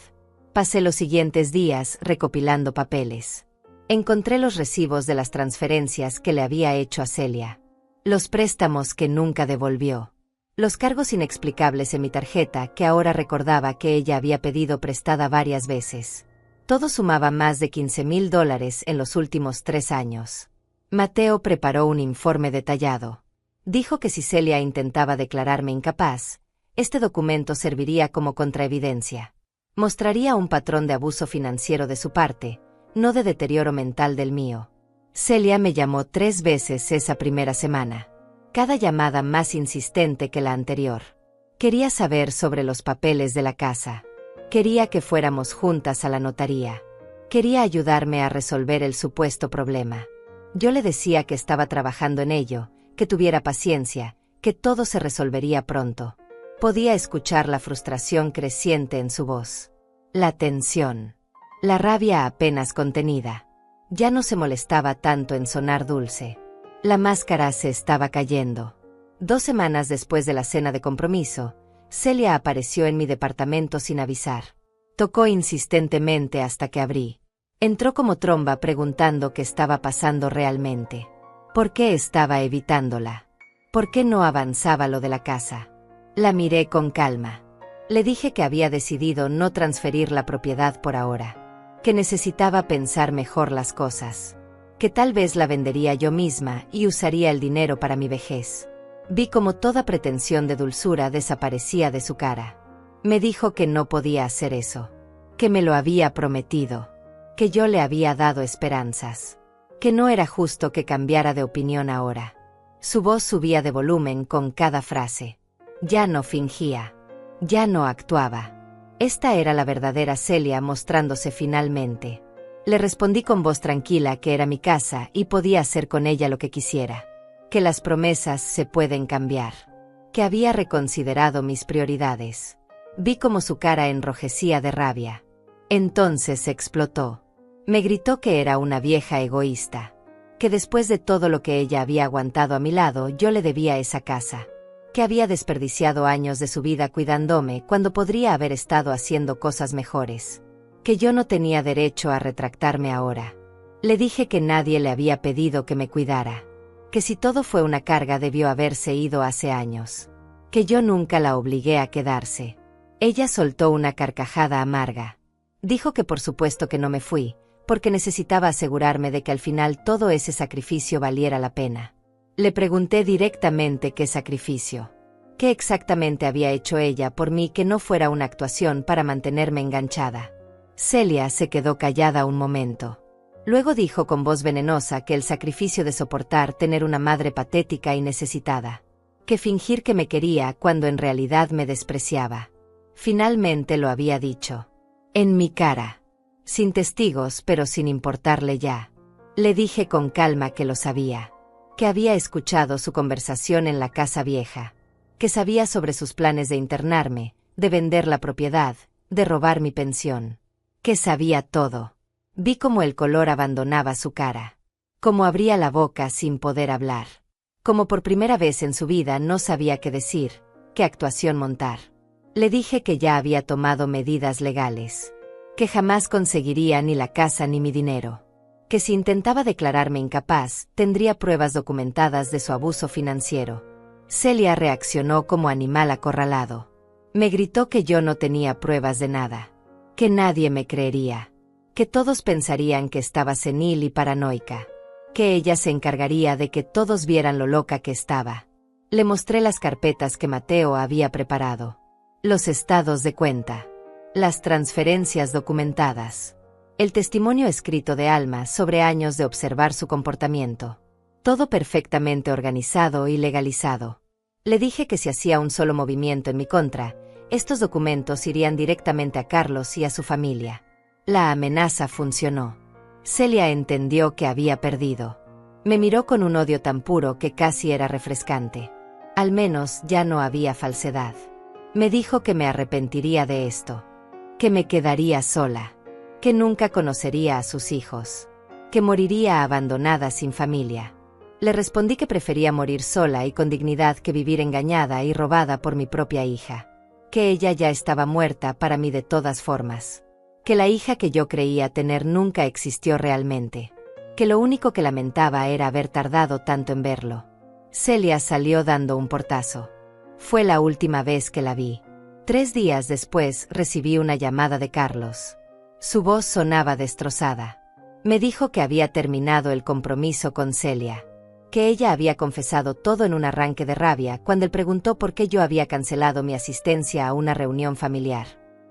Pasé los siguientes días recopilando papeles. Encontré los recibos de las transferencias que le había hecho a Celia. Los préstamos que nunca devolvió. Los cargos inexplicables en mi tarjeta que ahora recordaba que ella había pedido prestada varias veces. Todo sumaba más de $15,000 en los últimos 3 años. Mateo preparó un informe detallado. Dijo que si Celia intentaba declararme incapaz, este documento serviría como contraevidencia. Mostraría un patrón de abuso financiero de su parte, no de deterioro mental del mío. Celia me llamó 3 veces esa primera semana. Cada llamada más insistente que la anterior. Quería saber sobre los papeles de la casa. Quería que fuéramos juntas a la notaría. Quería ayudarme a resolver el supuesto problema. Yo le decía que estaba trabajando en ello, que tuviera paciencia, que todo se resolvería pronto. Podía escuchar la frustración creciente en su voz. La tensión. La rabia apenas contenida. Ya no se molestaba tanto en sonar dulce. La máscara se estaba cayendo. 2 semanas después de la cena de compromiso, Celia apareció en mi departamento sin avisar. Tocó insistentemente hasta que abrí. Entró como tromba preguntando qué estaba pasando realmente. ¿Por qué estaba evitándola? ¿Por qué no avanzaba lo de la casa? La miré con calma. Le dije que había decidido no transferir la propiedad por ahora. Que necesitaba pensar mejor las cosas. Que tal vez la vendería yo misma y usaría el dinero para mi vejez. Vi como toda pretensión de dulzura desaparecía de su cara. Me dijo que no podía hacer eso, que me lo había prometido, que yo le había dado esperanzas, que no era justo que cambiara de opinión ahora. Su voz subía de volumen con cada frase. Ya no fingía, ya no actuaba. Esta era la verdadera Celia mostrándose finalmente. Le respondí con voz tranquila que era mi casa y podía hacer con ella lo que quisiera, que las promesas se pueden cambiar, que había reconsiderado mis prioridades. Vi como su cara enrojecía de rabia. Entonces explotó. Me gritó que era una vieja egoísta, que después de todo lo que ella había aguantado a mi lado yo le debía esa casa, que había desperdiciado años de su vida cuidándome cuando podría haber estado haciendo cosas mejores, que yo no tenía derecho a retractarme ahora. Le dije que nadie le había pedido que me cuidara, que si todo fue una carga debió haberse ido hace años, que yo nunca la obligué a quedarse. Ella soltó una carcajada amarga. Dijo que por supuesto que no me fui, porque necesitaba asegurarme de que al final todo ese sacrificio valiera la pena. Le pregunté directamente qué sacrificio, qué exactamente había hecho ella por mí que no fuera una actuación para mantenerme enganchada. Celia se quedó callada un momento. Luego dijo con voz venenosa que el sacrificio de soportar tener una madre patética y necesitada, que fingir que me quería cuando en realidad me despreciaba. Finalmente lo había dicho. En mi cara. Sin testigos pero sin importarle ya. Le dije con calma que lo sabía, que había escuchado su conversación en la casa vieja, que sabía sobre sus planes de internarme, de vender la propiedad, de robar mi pensión, que sabía todo. Vi cómo el color abandonaba su cara, cómo abría la boca sin poder hablar, como por primera vez en su vida no sabía qué decir, qué actuación montar. Le dije que ya había tomado medidas legales, que jamás conseguiría ni la casa ni mi dinero, que si intentaba declararme incapaz, tendría pruebas documentadas de su abuso financiero. Celia reaccionó como animal acorralado. Me gritó que yo no tenía pruebas de nada, que nadie me creería, que todos pensarían que estaba senil y paranoica, que ella se encargaría de que todos vieran lo loca que estaba. Le mostré las carpetas que Mateo había preparado, los estados de cuenta, las transferencias documentadas, el testimonio escrito de Alma sobre años de observar su comportamiento. Todo perfectamente organizado y legalizado. Le dije que si hacía un solo movimiento en mi contra, estos documentos irían directamente a Carlos y a su familia. La amenaza funcionó. Celia entendió que había perdido. Me miró con un odio tan puro que casi era refrescante. Al menos ya no había falsedad. Me dijo que me arrepentiría de esto, que me quedaría sola, que nunca conocería a sus hijos, que moriría abandonada sin familia. Le respondí que prefería morir sola y con dignidad que vivir engañada y robada por mi propia hija, que ella ya estaba muerta para mí de todas formas, que la hija que yo creía tener nunca existió realmente, que lo único que lamentaba era haber tardado tanto en verlo. Celia salió dando un portazo. Fue la última vez que la vi. 3 días después recibí una llamada de Carlos. Su voz sonaba destrozada. Me dijo que había terminado el compromiso con Celia, que ella había confesado todo en un arranque de rabia cuando él preguntó por qué yo había cancelado mi asistencia a una reunión familiar,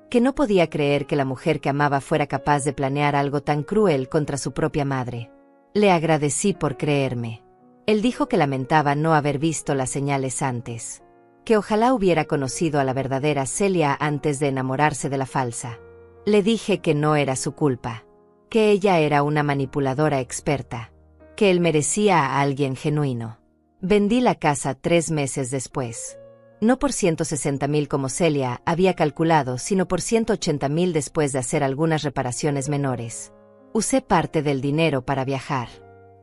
que no podía creer que la mujer que amaba fuera capaz de planear algo tan cruel contra su propia madre. Le agradecí por creerme. Él dijo que lamentaba no haber visto las señales antes, que ojalá hubiera conocido a la verdadera Celia antes de enamorarse de la falsa. Le dije que no era su culpa, que ella era una manipuladora experta, que él merecía a alguien genuino. Vendí la casa 3 meses después. No por 160.000 como Celia había calculado, sino por 180.000 después de hacer algunas reparaciones menores. Usé parte del dinero para viajar,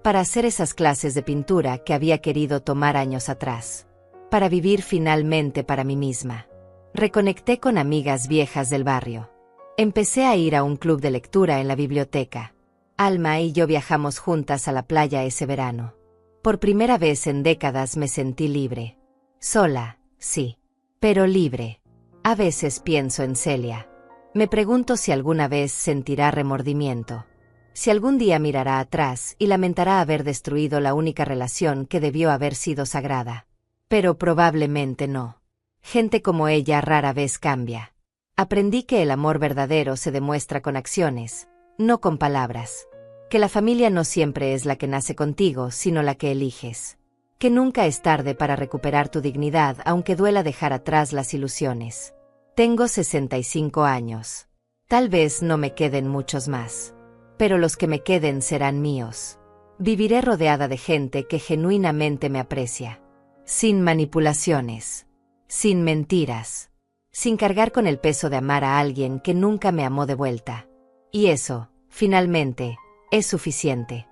para hacer esas clases de pintura que había querido tomar años atrás, para vivir finalmente para mí misma. Reconecté con amigas viejas del barrio. Empecé a ir a un club de lectura en la biblioteca. Alma y yo viajamos juntas a la playa ese verano. Por primera vez en décadas me sentí libre. Sola, sí, pero libre. A veces pienso en Celia. Me pregunto si alguna vez sentirá remordimiento, si algún día mirará atrás y lamentará haber destruido la única relación que debió haber sido sagrada. Pero probablemente no. Gente como ella rara vez cambia. Aprendí que el amor verdadero se demuestra con acciones, no con palabras. Que la familia no siempre es la que nace contigo, sino la que eliges. Que nunca es tarde para recuperar tu dignidad, aunque duela dejar atrás las ilusiones. Tengo 65 años. Tal vez no me queden muchos más. Pero los que me queden serán míos. Viviré rodeada de gente que genuinamente me aprecia. Sin manipulaciones. Sin mentiras. Sin cargar con el peso de amar a alguien que nunca me amó de vuelta. Y eso, finalmente, es suficiente.